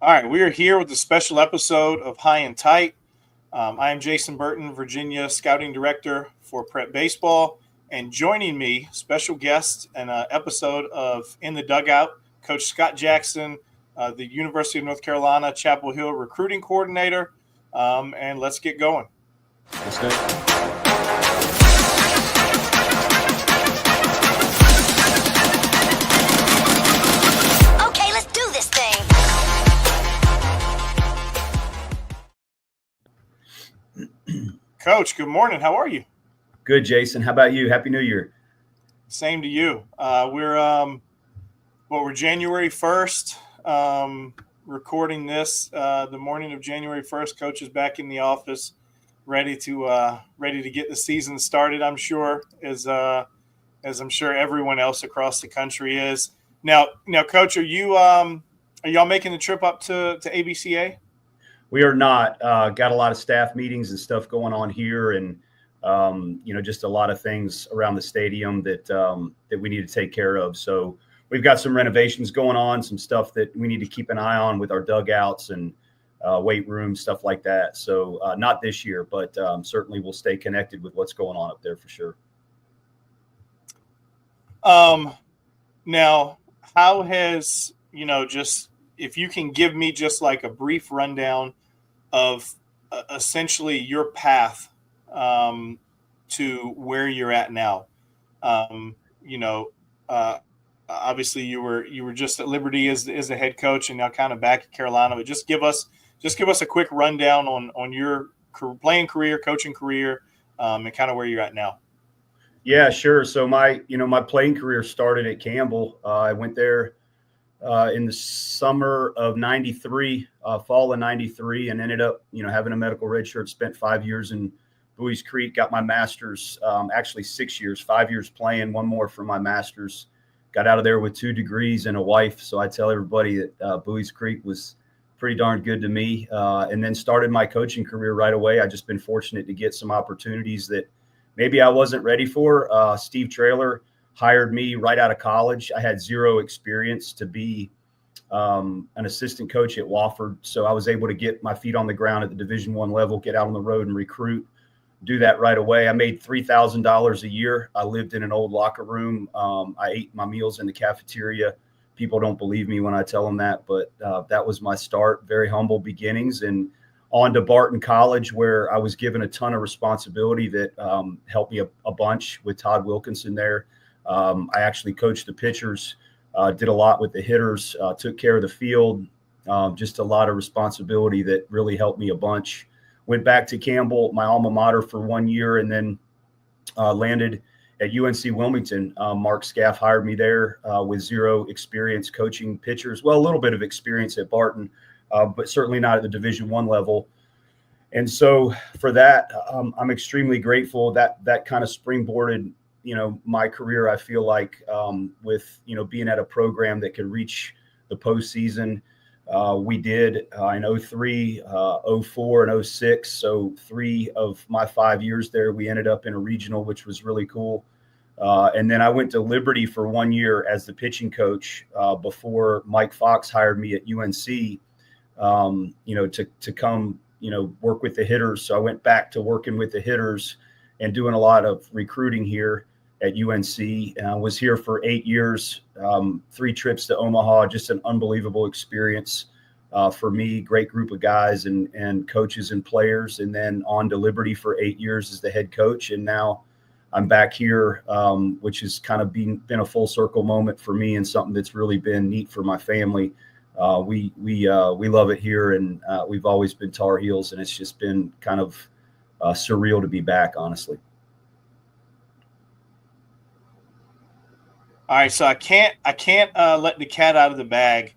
All right, we are here with a special episode of High and Tight. I am Jason Burton, Virginia Scouting Director for Prep Baseball, and joining me, special guest and an episode of In the Dugout, Coach Scott Jackson, the University of North Carolina Chapel Hill Recruiting Coordinator, and let's get going. Let's go. Okay, let's do this thing. Coach, good morning. How are you? Good, Jason. How about you? Happy New Year. Same to you. We're January 1st, recording this the morning of January 1st. Coach is back in the office, ready to get the season started. I'm sure, as I'm sure everyone else across the country is. Now, Coach, are y'all making the trip up to ABCA? We are not. Got a lot of staff meetings and stuff going on here, and just a lot of things around the stadium that we need to take care of. So we've got some renovations going on, some stuff that we need to keep an eye on with our dugouts and weight rooms, stuff like that. So not this year, but certainly we'll stay connected with what's going on up there for sure. Now, how has, just if you can give me just like a brief rundown of essentially your path to where you're at now. Obviously you were just at Liberty as a head coach and now kind of back at Carolina, but just give us a quick rundown on your playing career, coaching career, and kind of where you're at now. Yeah, sure. So my playing career started at Campbell. I went there in the summer of 93, fall of 93, and ended up, having a medical redshirt, spent 5 years in Buies Creek, got my master's, actually 6 years, 5 years playing, one more for my master's, got out of there with 2 degrees and a wife. So I tell everybody that Buies Creek was pretty darn good to me, and then started my coaching career right away. I just been fortunate to get some opportunities that maybe I wasn't ready for. Steve Traylor hired me right out of college. I had zero experience to be an assistant coach at Wofford. So I was able to get my feet on the ground at the Division I level, get out on the road and recruit, do that right away. I made $3,000 a year. I lived in an old locker room. I ate my meals in the cafeteria. People don't believe me when I tell them that, but that was my start. Very humble beginnings, and on to Barton College, where I was given a ton of responsibility that helped me a bunch with Todd Wilkinson there. I actually coached the pitchers, did a lot with the hitters, took care of the field, just a lot of responsibility that really helped me a bunch. Went back to Campbell, my alma mater, for 1 year, and then landed at UNC Wilmington. Mark Scaff hired me there with zero experience coaching pitchers. Well, a little bit of experience at Barton, but certainly not at the Division I level. And so for that, I'm extremely grateful that kind of springboarded my career. I feel like with, being at a program that could reach the postseason. We did in 03, 04, and 06. So 3 of my 5 years there, we ended up in a regional, which was really cool. And then I went to Liberty for 1 year as the pitching coach before Mike Fox hired me at UNC, to come, work with the hitters. So I went back to working with the hitters and doing a lot of recruiting here at UNC. And I was here for 8 years, 3 trips to Omaha, just an unbelievable experience for me. Great group of guys and coaches and players. And then on to Liberty for 8 years as the head coach. And now I'm back here, which has kind of been a full circle moment for me and something that's really been neat for my family. We love it here, and we've always been Tar Heels, and it's just been kind of surreal to be back, honestly. All right, so I can't let the cat out of the bag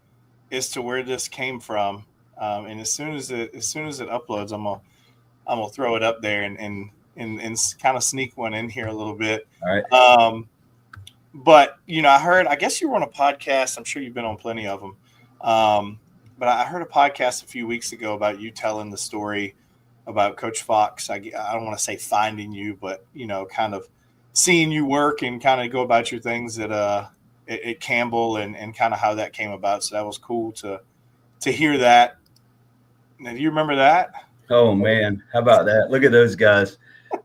as to where this came from, and as soon as it uploads, I'm gonna throw it up there and kind of sneak one in here a little bit. All right. But I guess you were on a podcast. I'm sure you've been on plenty of them. But I heard a podcast a few weeks ago about you telling the story about Coach Fox. I don't want to say finding you, but kind of seeing you work and kind of go about your things at Campbell and kind of how that came about. So that was cool to to hear that. Now, do you remember that? Oh man, how about that? Look at those guys.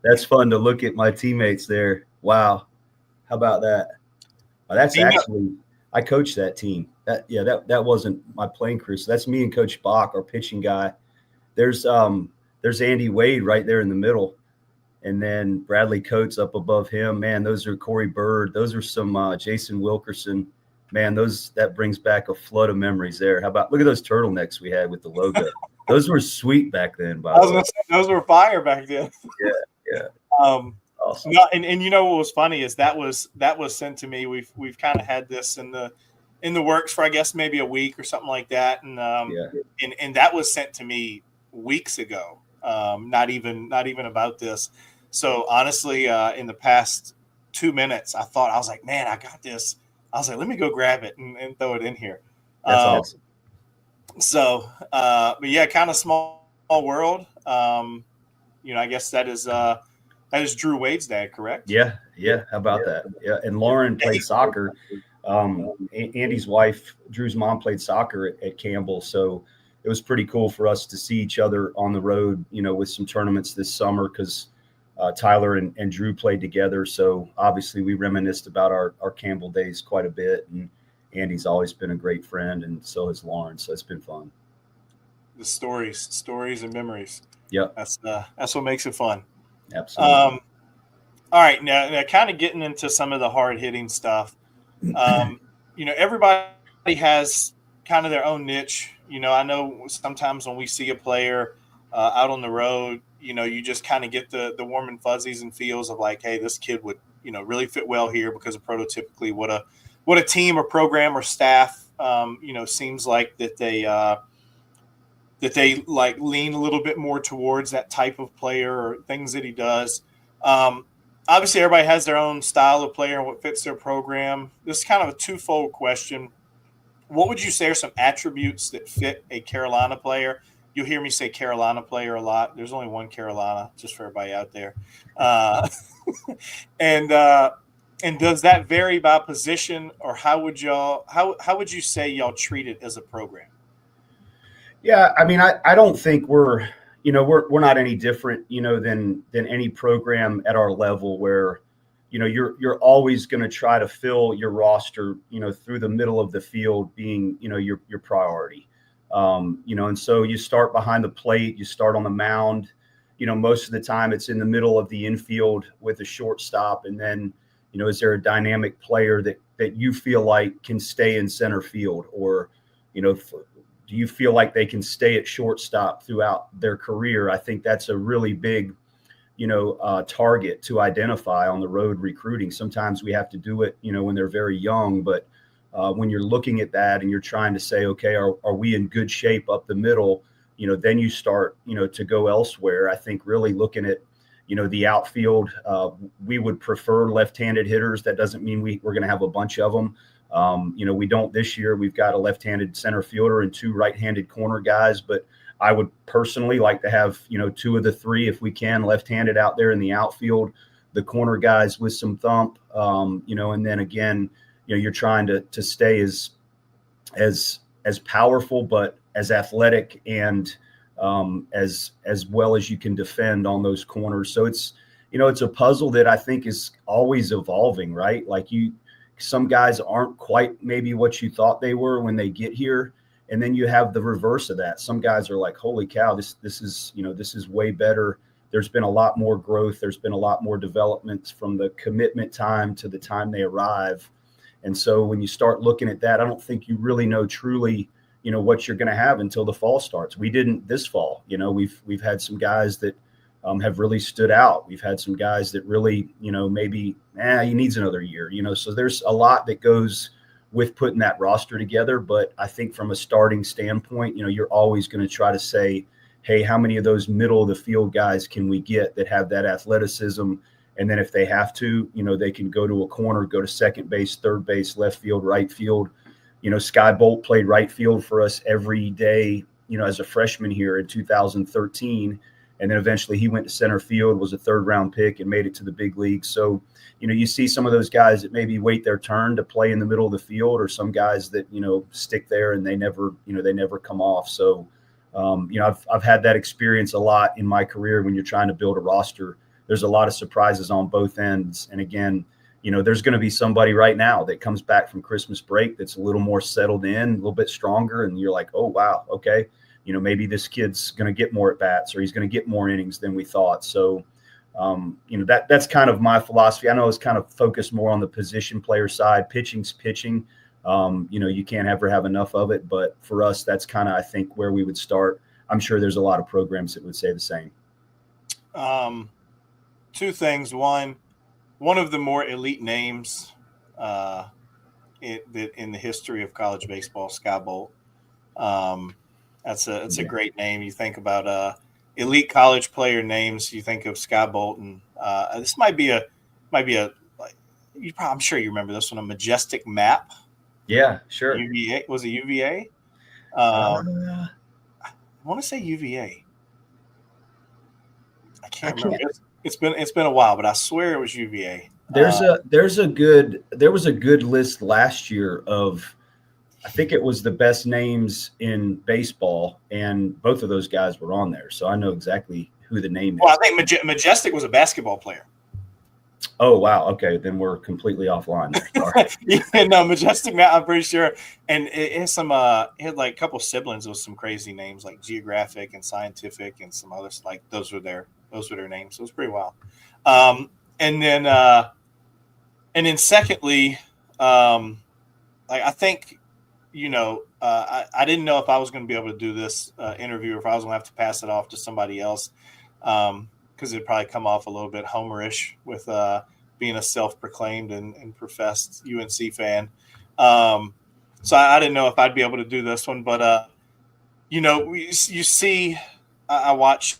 That's fun to look at my teammates there. Wow, how about that? That's actually I coached that team. That wasn't my playing career. So that's me and Coach Bach, our pitching guy. There's Andy Wade right there in the middle, and then Bradley Coates up above him. Man, those are Corey Bird. Those are some Jason Wilkerson. Man, that brings back a flood of memories there. How about look at those turtlenex we had with the logo? Those were sweet back then. By the way, those were fire back then. Yeah. Awesome. No, and you know what was funny is that was sent to me. We've kind of had this in the works for I guess maybe a week or something like that, and that was sent to me weeks ago. Not even about this. So honestly, in the past 2 minutes, I was like, man, I got this. I was like, let me go grab it and throw it in here. That's awesome. So, but yeah, kind of small world. I guess that is Drew Wade's dad, correct? Yeah. How about that? Yeah, and Lauren played soccer. Andy's wife, Drew's mom, played soccer at Campbell, so it was pretty cool for us to see each other on the road, with some tournaments this summer because Tyler and Drew played together. So obviously we reminisced about our Campbell days quite a bit, and Andy's always been a great friend, and so has Lauren. So it's been fun. The stories and memories. Yep. That's what makes it fun. Absolutely. All right. Now kind of getting into some of the hard hitting stuff. Everybody has kind of their own niche. I know sometimes when we see a player out on the road, you just kind of get the warm and fuzzies and feels of like, hey, this kid would, really fit well here because of prototypically what a team or program or staff, seems like that they like lean a little bit more towards that type of player or things that he does. Obviously, everybody has their own style of player and what fits their program. This is kind of a twofold question. What would you say are some attributes that fit a Carolina player? You'll hear me say Carolina player a lot. There's only one Carolina, just for everybody out there. And does that vary by position, or how would you say y'all treat it as a program? Yeah, I mean, I don't think we're not any different, than any program at our level where, you're always going to try to fill your roster, through the middle of the field being, your priority. And so you start behind the plate, you start on the mound, most of the time it's in the middle of the infield with a shortstop. And then, is there a dynamic player that you feel like can stay in center field, or, do you feel like they can stay at shortstop throughout their career? I think that's a really big, target to identify on the road recruiting. Sometimes we have to do it, when they're very young, but when you're looking at that and you're trying to say, okay, are we in good shape up the middle? Then you start, to go elsewhere. I think really looking at, the outfield, we would prefer left-handed hitters. That doesn't mean we're going to have a bunch of them. We don't this year. We've got a left-handed center fielder and 2 right-handed corner guys, but I would personally like to have, 2 of the 3, if we can, left-handed out there in the outfield, the corner guys with some thump, and then again, you're trying to stay as powerful, but as athletic and as well as you can defend on those corners. So it's a puzzle that I think is always evolving, right? Like some guys aren't quite maybe what you thought they were when they get here. And then you have the reverse of that. Some guys are like, holy cow, this is way better. There's been a lot more growth. There's been a lot more developments from the commitment time to the time they arrive. And so when you start looking at that, I don't think you really know truly, what you're going to have until the fall starts. We didn't this fall. We've had some guys that have really stood out. We've had some guys that really, maybe he needs another year. So there's a lot that goes with putting that roster together. But I think from a starting standpoint, you're always going to try to say, hey, how many of those middle of the field guys can we get that have that athleticism? And then if they have to, they can go to a corner, go to second base, third base, left field, right field. Sky Bolt played right field for us every day, as a freshman here in 2013. And then eventually he went to center field, was a 3rd-round pick, and made it to the big leagues. So, you see some of those guys that maybe wait their turn to play in the middle of the field, or some guys that, stick there and they never come off. So, I've had that experience a lot in my career. When you're trying to build a roster, there's a lot of surprises on both ends. And again, there's going to be somebody right now that comes back from Christmas break that's a little more settled in, a little bit stronger. And you're like, oh, wow, okay. Maybe this kid's going to get more at bats, or he's going to get more innings than we thought. So, that's kind of my philosophy. I know it's kind of focused more on the position player side. Pitching's pitching. You can't ever have enough of it. But for us, that's kind of, I think, where we would start. I'm sure there's a lot of programs that would say the same. 2 things. One of the more elite names in the history of college baseball, Sky Bolt. That's a great name. You think about elite college player names, you think of Sky Bolton. This might be a I'm sure you remember this one, a Majestic Map. Yeah, sure. UVA, was it UVA? Uh, I want to say UVA. I can't remember. It's been a while, but I swear it was UVA. There was a good list last year of, I think it was the best names in baseball, and both of those guys were on there. So I know exactly who the name is. Well, I think Majestic was a basketball player. Oh, wow. Okay. Then we're completely offline there. Sorry. Yeah, no, Majestic Map, I'm pretty sure. And it has some, it had like a couple siblings with some crazy names like Geographic and Scientific and some others. Like those were their names. So it was pretty wild. And then secondly, I think, I didn't know if I was going to be able to do this interview, or if I was going to have to pass it off to somebody else, because it'd probably come off a little bit homerish with being a self-proclaimed and professed UNC fan. So I didn't know if I'd be able to do this one, but you see, I watch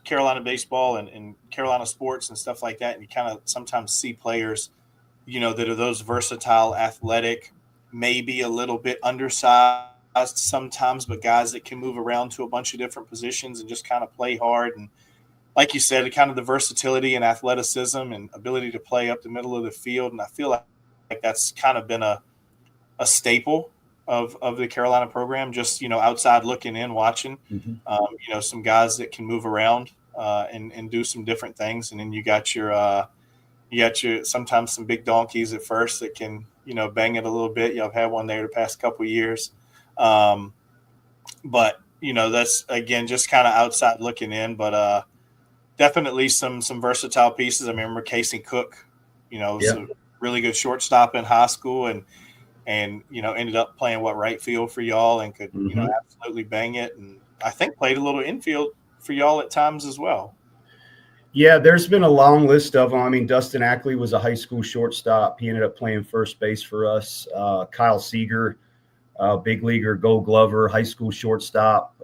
Carolina baseball and Carolina sports and stuff like that, and you kind of sometimes see players, that are those versatile, athletic, maybe a little bit undersized sometimes, but guys that can move around to a bunch of different positions and just kind of play hard. And like you said, kind of the versatility and athleticism and ability to play up the middle of the field. And I feel like that's kind of been a staple of the Carolina program, just, outside looking in, watching, some guys that can move around and do some different things. And then you got your sometimes some big donkeys at first that can, bang it a little bit. I've had one there the past couple of years. But, that's, again, just kind of outside looking in. But definitely some versatile pieces. I remember Casey Cook, was a really good shortstop in high school and ended up playing right field for y'all and could, absolutely bang it. And I think played a little infield for y'all at times as well. Yeah, there's been a long list of them. I mean, Dustin Ackley was a high school shortstop. He ended up playing first base for us. Kyle Seager, big leaguer, Gold Glover, high school shortstop.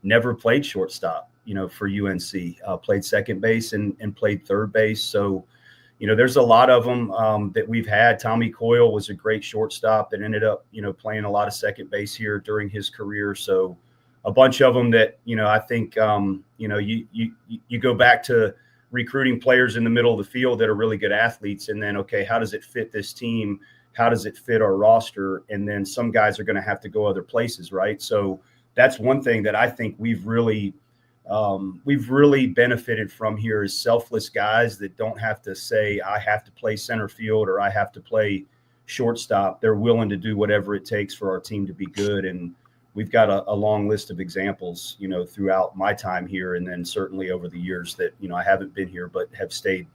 Never played shortstop, for UNC. Played second base and played third base. So, there's a lot of them that we've had. Tommy Coyle was a great shortstop that ended up, playing a lot of second base here during his career. So a bunch of them that, I think, you go back to recruiting players in the middle of the field that are really good athletes. And then, okay, how does it fit this team? How does it fit our roster? And then some guys are going to have to go other places, right? So that's one thing that I think we've really benefited from here is selfless guys that don't have to say, I have to play center field or I have to play shortstop. They're willing to do whatever it takes for our team to be good. And we've got a long list of examples, throughout my time here. And then certainly over the years that, I haven't been here, but have stayed,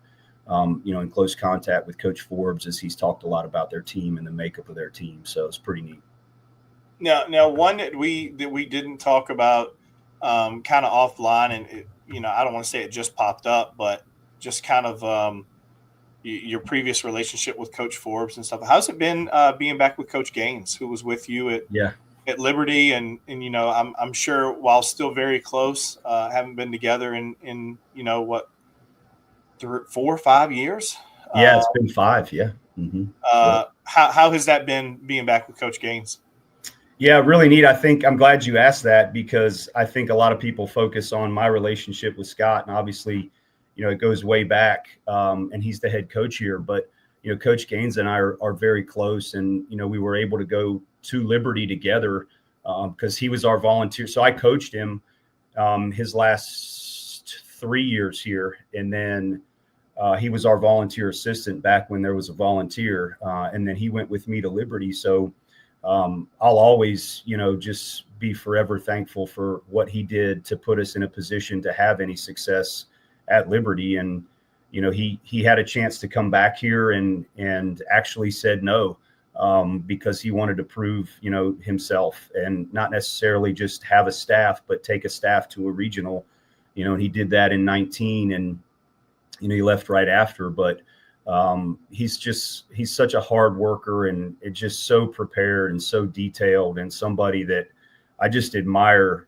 in close contact with Coach Forbes as he's talked a lot about their team and the makeup of their team. So it's pretty neat. Now one that we didn't talk about kind of offline, and it, I don't want to say it just popped up, but just kind of your previous relationship with Coach Forbes and stuff. How's it been being back with Coach Gaines, who was with you at Liberty, and I'm sure while still very close, haven't been together in 4 or 5 years. Yeah, it's been 5. Yeah. Mm-hmm. How has that been being back with Coach Gaines? Yeah, really neat. I think I'm glad you asked that because I think a lot of people focus on my relationship with Scott, and obviously, it goes way back, and he's the head coach here. But Coach Gaines and I are very close, and we were able to go to Liberty together because he was our volunteer. So I coached him his last 3 years here, and then he was our volunteer assistant back when there was a volunteer, and then he went with me to Liberty. So I'll always, just be forever thankful for what he did to put us in a position to have any success at Liberty. And, he had a chance to come back here and actually said no, because he wanted to prove, himself and not necessarily just have a staff, but take a staff to a regional, and he did that in 19 and, he left right after, but he's such a hard worker and it's just so prepared and so detailed and somebody that I just admire,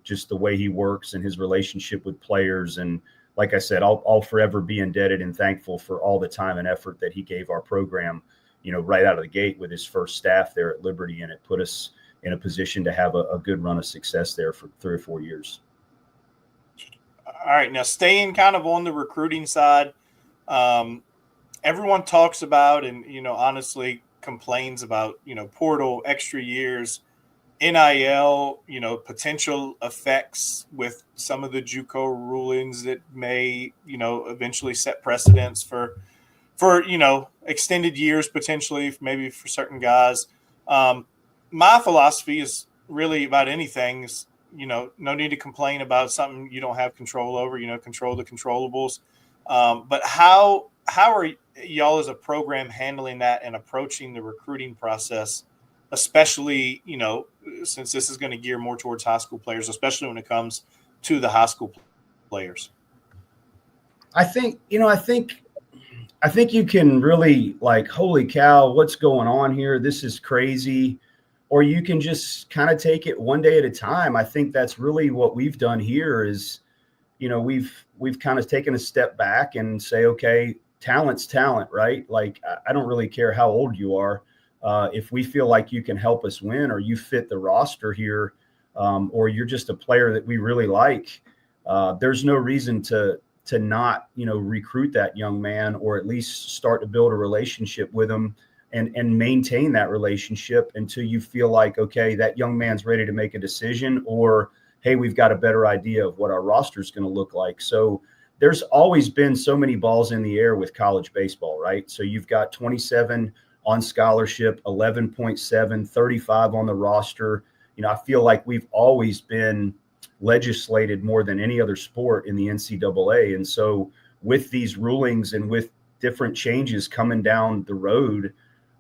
just the way he works and his relationship with players. And like I said, I'll forever be indebted and thankful for all the time and effort that he gave our program, right out of the gate with his first staff there at Liberty. And it put us in a position to have a good run of success there for 3 or 4 years. All right. Now staying kind of on the recruiting side, everyone talks about and, honestly complains about, portal, extra years, NIL, potential effects with some of the JUCO rulings that may, eventually set precedents for extended years, potentially, maybe for certain guys. My philosophy is really about anything is, no need to complain about something you don't have control over, control the controllables. But how are y'all as a program handling that and approaching the recruiting process, especially, since this is going to gear more towards high school players, especially when it comes to the high school players? I think you can really like, holy cow, what's going on here? This is crazy. Or you can just kind of take it one day at a time. I think that's really what we've done here is, we've kind of taken a step back and say, okay, talent's talent, right? Like, I don't really care how old you are. If we feel like you can help us win or you fit the roster here, or you're just a player that we really like, there's no reason to not, recruit that young man or at least start to build a relationship with him and maintain that relationship until you feel like, okay, that young man's ready to make a decision, or, hey, we've got a better idea of what our roster is going to look like. So there's always been so many balls in the air with college baseball, right? So you've got 27 on scholarship, 11.7, 35 on the roster. I feel like we've always been legislated more than any other sport in the NCAA. And so with these rulings and with different changes coming down the road,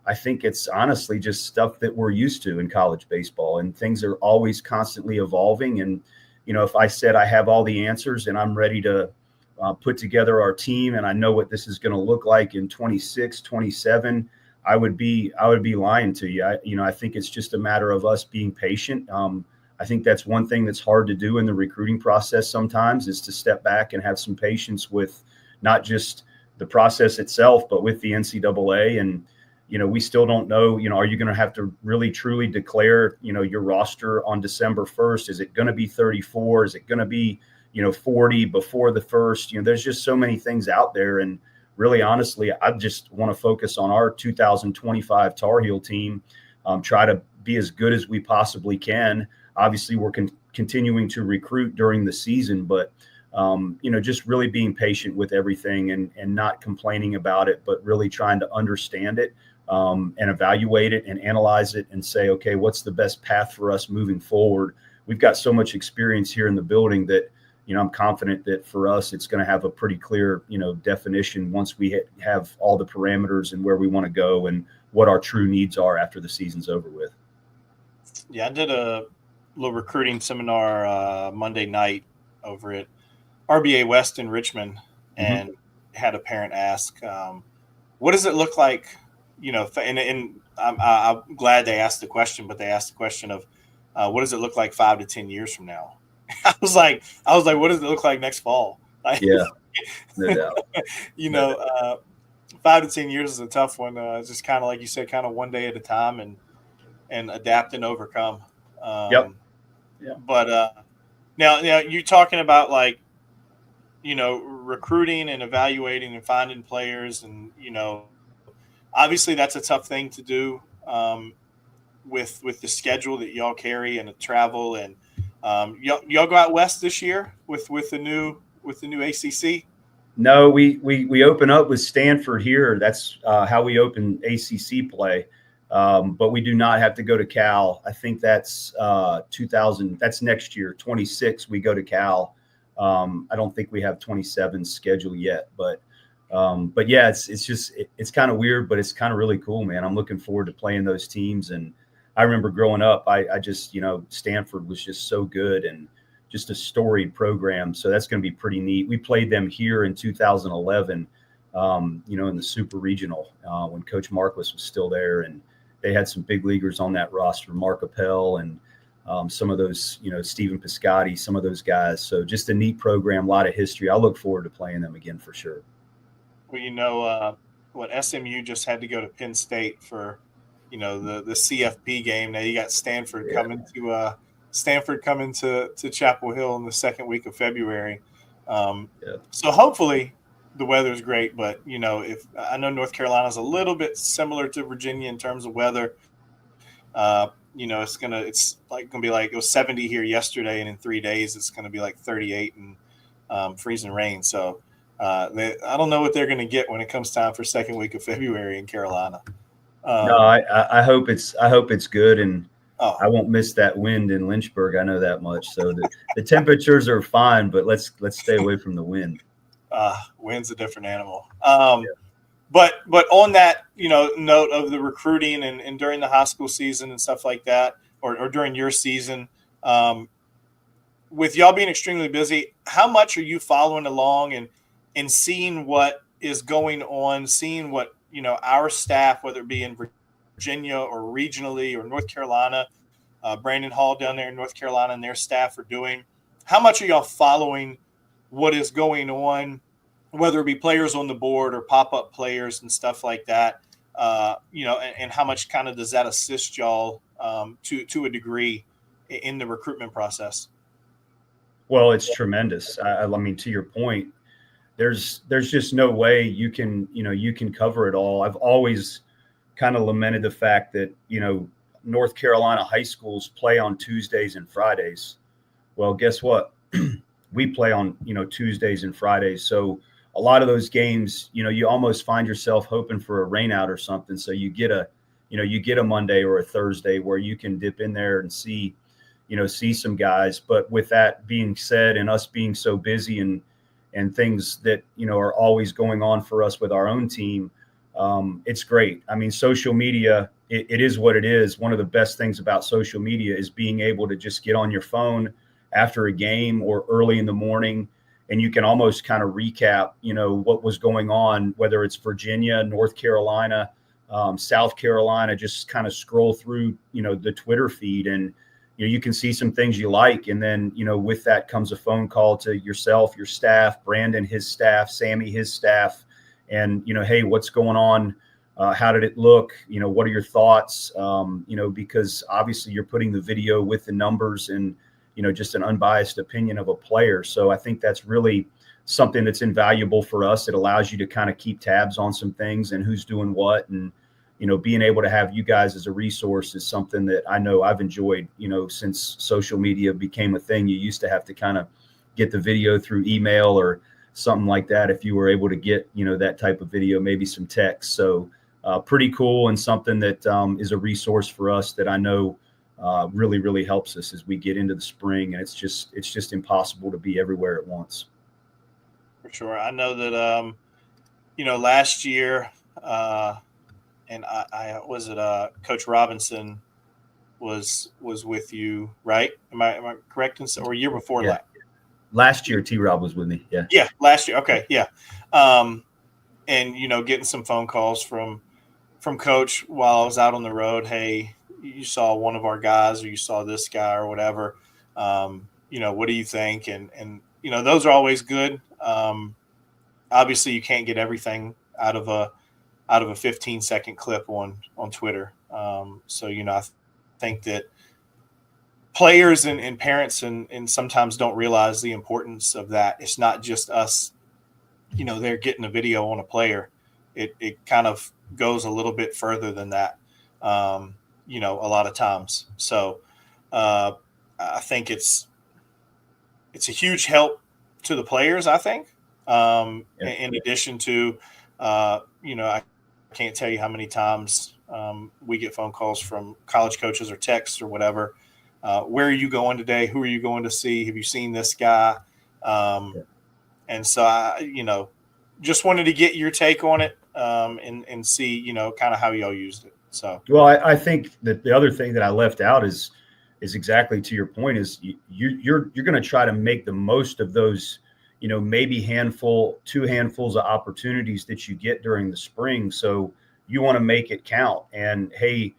I think it's honestly just stuff that we're used to in college baseball, and things are always constantly evolving. And, if I said I have all the answers and I'm ready to put together our team and I know what this is going to look like in 26, 27, I would be lying to you. I think it's just a matter of us being patient. I think that's one thing that's hard to do in the recruiting process sometimes, is to step back and have some patience with not just the process itself, but with the NCAA. And, we still don't know, are you going to have to really truly declare, your roster on December 1st? Is it going to be 34? Is it going to be, 40 before the first? There's just so many things out there. And really, honestly, I just want to focus on our 2025 Tar Heel team, try to be as good as we possibly can. Obviously, we're continuing to recruit during the season, but just really being patient with everything and not complaining about it, but really trying to understand it and evaluate it and analyze it and say, okay, what's the best path for us moving forward? We've got so much experience here in the building that, I'm confident that for us, it's going to have a pretty clear, definition once we have all the parameters and where we want to go and what our true needs are after the season's over with. Yeah, I did a little recruiting seminar Monday night over at RBA West in Richmond, and had a parent ask, what does it look like, and I'm glad they asked the question, but they asked the question of what does it look like 5 to 10 years from now? I was like, what does it look like next fall? Yeah, no doubt. 5 to 10 years is a tough one. Just kind of like you said, kind of one day at a time. And and adapt and overcome. Yep. But now you're talking about like, recruiting and evaluating and finding players, and obviously that's a tough thing to do with the schedule that y'all carry and the travel, and y'all go out west this year with the new ACC. No, we open up with Stanford here. That's how we open ACC play. But we do not have to go to Cal. I think that's 2000. That's next year, 26. We go to Cal. I don't think we have 27 scheduled yet, but yeah, it's kind of weird, but it's kind of really cool, man. I'm looking forward to playing those teams. And I remember growing up, I just, Stanford was just so good and just a storied program. So that's going to be pretty neat. We played them here in 2011, in the Super Regional when Coach Marquis was still there, and they had some big leaguers on that roster, Mark Appel and some of those, Stephen Piscotty, some of those guys. So just a neat program, a lot of history. I look forward to playing them again for sure. Well, SMU just had to go to Penn State for, the CFP game. Now you got Stanford coming to Chapel Hill in the second week of February. So hopefully the weather's great, but if I know North Carolina's a little bit similar to Virginia in terms of weather, it's gonna be like it was 70 here yesterday, and in 3 days it's gonna be like 38 and freezing rain. So I don't know what they're gonna get when it comes time for second week of February in Carolina. No, I hope it's good, and I won't miss that wind in Lynchburg. I know that much. So the temperatures are fine, but let's stay away from the wind. Wind's a different animal. But on that, note of the recruiting and during the high school season and stuff like that, or during your season, with y'all being extremely busy, how much are you following along and seeing what is going on, seeing what, our staff, whether it be in Virginia or regionally or North Carolina, Brandon Hall down there in North Carolina and their staff are doing? How much are y'all following what is going on, whether it be players on the board or pop-up players and stuff like that, and how much kind of does that assist y'all to a degree in the recruitment process? Well, it's tremendous. I mean, to your point, there's just no way you can cover it all. I've always kind of lamented the fact that, North Carolina high schools play on Tuesdays and Fridays. Well, guess what? We play on, Tuesdays and Fridays. So a lot of those games, you almost find yourself hoping for a rain out or something. So you get a Monday or a Thursday where you can dip in there and see some guys. But with that being said, and us being so busy and things that, are always going on for us with our own team, it's great. I mean, social media, it is what it is. One of the best things about social media is being able to just get on your phone after a game or early in the morning, and you can almost kind of recap, what was going on, whether it's Virginia, North Carolina, South Carolina, just kind of scroll through, the Twitter feed, and, you can see some things you like. And then, with that comes a phone call to yourself, your staff, Brandon, his staff, Sammy, his staff, and, hey, what's going on? How did it look? What are your thoughts? Because obviously you're putting the video with the numbers and, just an unbiased opinion of a player. So I think that's really something that's invaluable for us. It allows you to kind of keep tabs on some things and who's doing what. And, being able to have you guys as a resource is something that I know I've enjoyed, since social media became a thing. You used to have to kind of get the video through email or something like that. If you were able to get, that type of video, maybe some text. So pretty cool, and something that is a resource for us that I know really, really helps us as we get into the spring. And it's just impossible to be everywhere at once. For sure. I know that, last year, and I was it Coach Robinson was with you, right? Am I correct? Or year before that? Last year, T-Rob was with me. Yeah. Yeah, last year. Okay, yeah. And getting some phone calls from Coach while I was out on the road. Hey, you saw one of our guys, or you saw this guy, or whatever. What do you think? And those are always good. Obviously, you can't get everything out of a 15-second clip on Twitter. So I think that players and parents and sometimes don't realize the importance of that. It's not just us, they're getting a video on a player. It kind of goes a little bit further than that, a lot of times. So I think it's a huge help to the players, I think, in addition to, I can't tell you how many times we get phone calls from college coaches or texts or whatever. Where are you going today? Who are you going to see? Have you seen this guy? And so I, just wanted to get your take on it and see, kind of how y'all used it. So, well, I think that the other thing that I left out is exactly to your point is you're going to try to make the most of those, maybe two handfuls of opportunities that you get during the spring. So you want to make it count. And hey,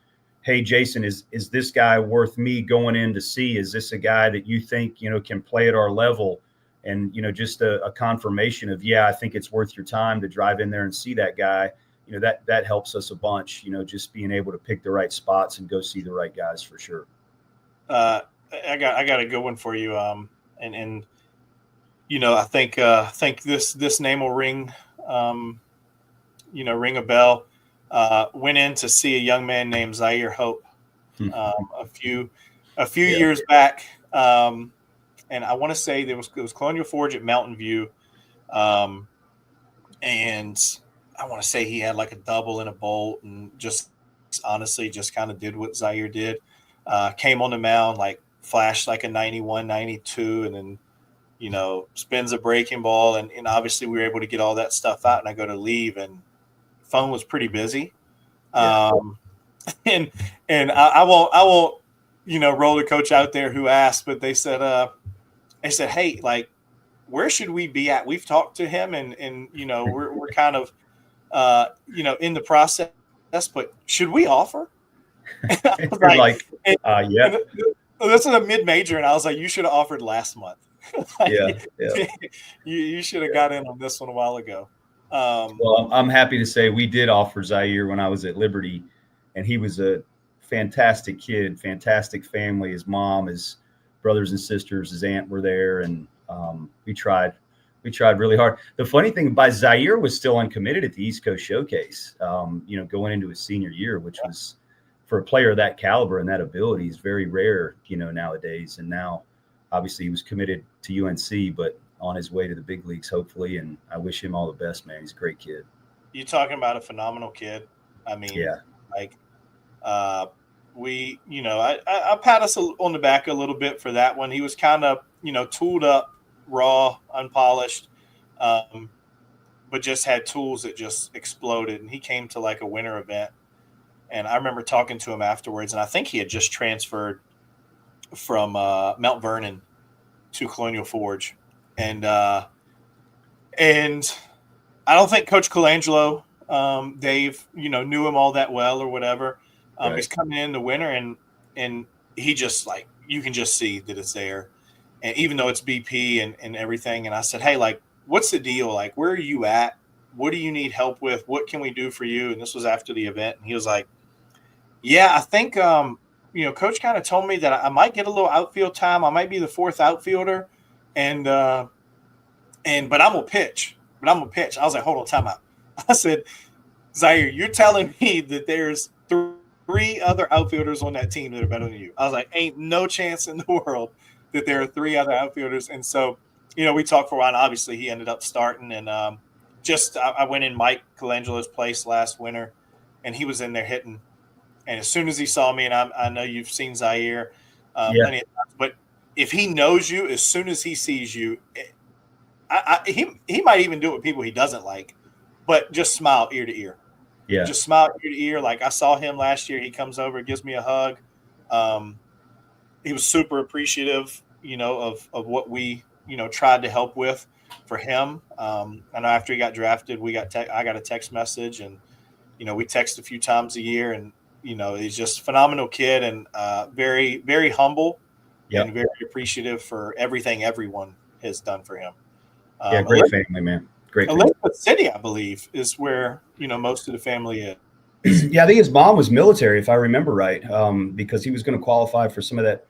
Jason, is this guy worth me going in to see? Is this a guy that you think, can play at our level? And, just a confirmation of, I think it's worth your time to drive in there and see that guy. That helps us a bunch, just being able to pick the right spots and go see the right guys for sure. I got a good one for you. And I think this name will ring a bell. Went in to see a young man named Zaire Hope a few years back. And I want to say it was Colonial Forge at Mountain View. And I want to say he had like a double and a bolt and just honestly just kind of did what Zaire did. Came on the mound, like flashed like a 91, 92, and then, spins a breaking ball. And obviously we were able to get all that stuff out, and I go to leave and phone was pretty busy. And I won't, roll the coach out there who asked, but they said, hey, like, where should we be at? We've talked to him and we're kind of, in the process, but should we offer? I was this is a mid-major, and I was like, you should have offered last month. You should have got in on this one a while ago. Well, I'm happy to say we did offer Zaire when I was at Liberty, and he was a fantastic kid, fantastic family. His mom, his brothers and sisters, his aunt were there, and we tried really hard. The funny thing about Zaire was still uncommitted at the East Coast Showcase, going into his senior year, which was, for a player of that caliber and that ability, is very rare, nowadays. And now, obviously, he was committed to UNC, but on his way to the big leagues, hopefully. And I wish him all the best, man. He's a great kid. You're talking about a phenomenal kid. I mean, I pat us on the back a little bit for that one. He was kind of, tooled up, raw, unpolished, but just had tools that just exploded. And he came to like a winter event. And I remember talking to him afterwards, and I think he had just transferred from Mount Vernon to Colonial Forge. And I don't think Coach Colangelo, Dave, knew him all that well or whatever. Right. He's coming in the winter, and he just, like, you can just see that it's there. And even though it's BP and everything, and I said, hey, like, what's the deal? Like, where are you at? What do you need help with? What can we do for you? And this was after the event. And he was like, yeah, I think, Coach kind of told me that I might get a little outfield time. I might be the fourth outfielder. But I'm going to pitch. I was like, hold on, time out. I said, Zaire, you're telling me that there's three other outfielders on that team that are better than you. I was like, ain't no chance in the world that there are three other outfielders. And so, we talked for a while, and obviously he ended up starting. And I went in Mike Colangelo's place last winter, and he was in there hitting. And as soon as he saw me, and I know you've seen Zaire plenty of times, but if he knows you, as soon as he sees you, he might even do it with people he doesn't like, but just smile ear to ear. Yeah, just smile ear to ear. Like I saw him last year. He comes over, gives me a hug. He was super appreciative, of what we, tried to help with for him. I know after he got drafted, I got a text message, and we text a few times a year, and he's just a phenomenal kid, and very, very humble, and very appreciative for everything everyone has done for him. Great family, man. Great. Elizabeth City, I believe, is where most of the family is. Yeah, I think his mom was military, if I remember right, because he was going to qualify for some of that,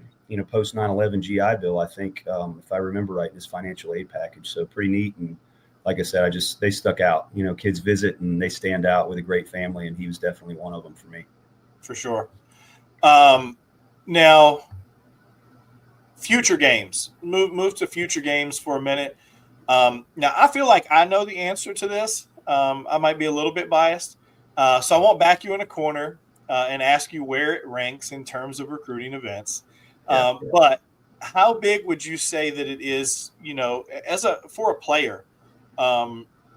post 9/11 GI Bill. I think, if I remember right, in his financial aid package. So pretty neat. And like I said, they stuck out. Kids visit and they stand out with a great family, and he was definitely one of them for me. For sure. Now, future games. Move to future games for a minute. Now, I feel like I know the answer to this. I might be a little bit biased. So I won't back you in a corner and ask you where it ranks in terms of recruiting events. Yeah. But how big would you say that it is, for a player,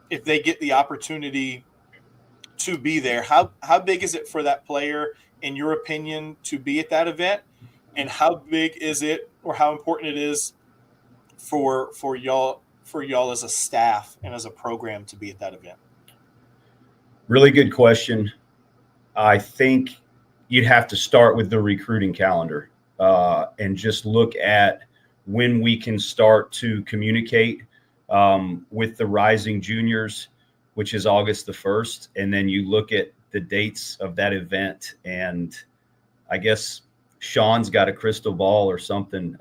if they get the opportunity to be there, how big is it for that player, in your opinion, to be at that event? And how big is it, or how important it is for y'all as a staff and as a program to be at that event? Really good question. I think you'd have to start with the recruiting calendar and just look at when we can start to communicate with the rising juniors, which is August the 1st. And then you look at the dates of that event. And I guess Sean's got a crystal ball or something,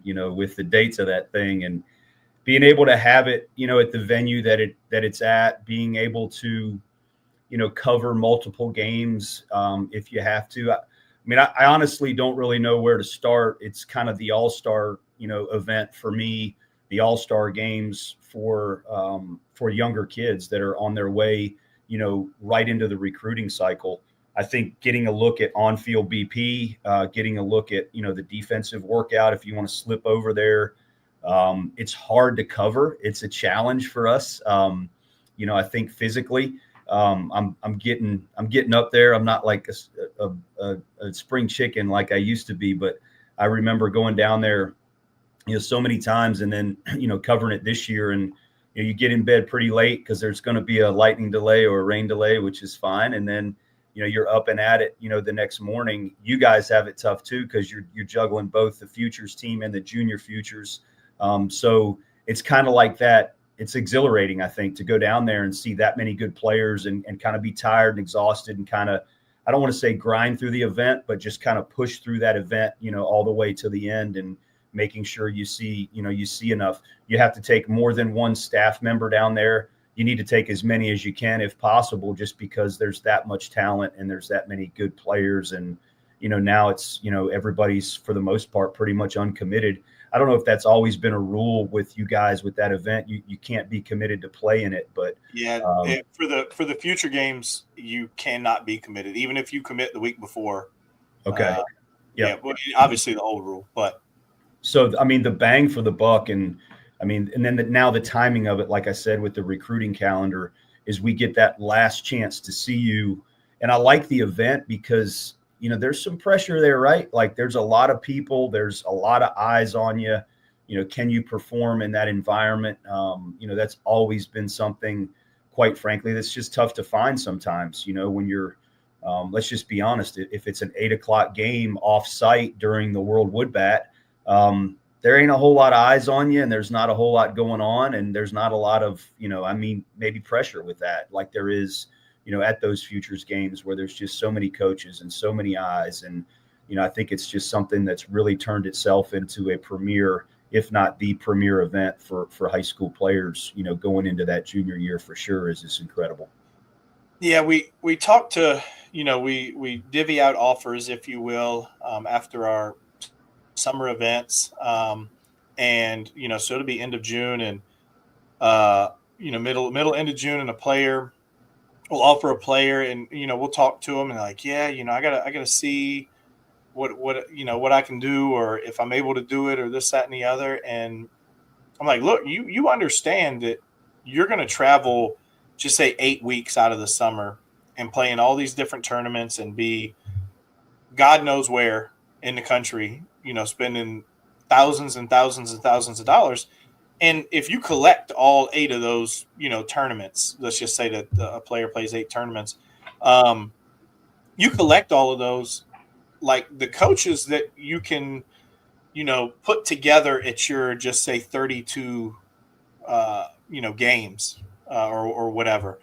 with the dates of that thing, and being able to have it, at the venue that it's at, being able to, cover multiple games if you have to. I mean, I honestly don't really know where to start. It's kind of the all-star, event for me, the all-star games for younger kids that are on their way, right into the recruiting cycle. I think getting a look at on-field BP, getting a look at, the defensive workout, if you want to slip over there. It's hard to cover. It's a challenge for us. I think physically, I'm getting up there. I'm not like a spring chicken like I used to be, but I remember going down there, so many times, and then, covering it this year. And, you get in bed pretty late because there's going to be a lightning delay or a rain delay, which is fine. And then, you're up and at it, the next morning. You guys have it tough too, because you're juggling both the futures team and the junior futures. So it's kind of like that. It's exhilarating, I think, to go down there and see that many good players and kind of be tired and exhausted and kind of, I don't want to say grind through the event, but just kind of push through that event, all the way to the end, and making sure you see enough. You have to take more than one staff member down there. You need to take as many as you can if possible, just because there's that much talent and there's that many good players. And, now it's, everybody's for the most part pretty much uncommitted. I don't know if that's always been a rule with you guys with that event. You can't be committed to play in it, but yeah, for the future games, you cannot be committed, even if you commit the week before. okay. Yeah, well, obviously the old rule, but so, I mean, the bang for the buck, and then now the timing of it, like I said, with the recruiting calendar, is we get that last chance to see you. And I like the event because, there's some pressure there, right? Like there's a lot of people, there's a lot of eyes on you. Can you perform in that environment? That's always been something, quite frankly, that's just tough to find sometimes, when you're, let's just be honest, if it's an 8:00 game off site during the World Wood Bat, there ain't a whole lot of eyes on you, and there's not a whole lot going on, and there's not a lot of, maybe pressure with that, like there is, at those futures games where there's just so many coaches and so many eyes. And, I think it's just something that's really turned itself into a premier, if not the premier event for high school players, going into that junior year for sure is just incredible. yeah, we talked to, we divvy out offers, if you will, after our summer events. And, so it'll be end of June and, middle end of June, and a player will offer a player, and, we'll talk to them and like, yeah, I gotta see what I can do, or if I'm able to do it, or this, that, and the other. And I'm like, look, you understand that you're going to travel, just say 8 weeks out of the summer, and play in all these different tournaments and be God knows where in the country, spending thousands and thousands and thousands of dollars. And if you collect all 8 of those, tournaments, let's just say that a player plays 8 tournaments, you collect all of those, like the coaches that you can, put together at your, just say 32, games or whatever.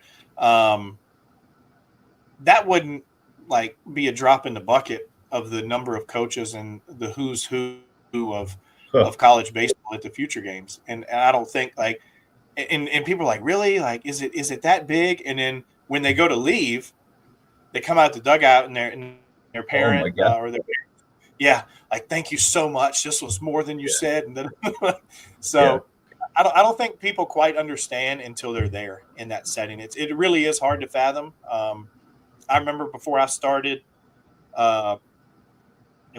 that wouldn't like be a drop in the bucket of the number of coaches and the who's who of college baseball at the future games. And I don't think like, and people are like, really? Like, is it that big? And then when they go to leave, they come out the dugout and their Oh my parent God. or their yeah, like, thank you so much. This was more than you said. And then, so I don't think people quite understand until they're there in that setting. It really is hard to fathom. I remember before I started, it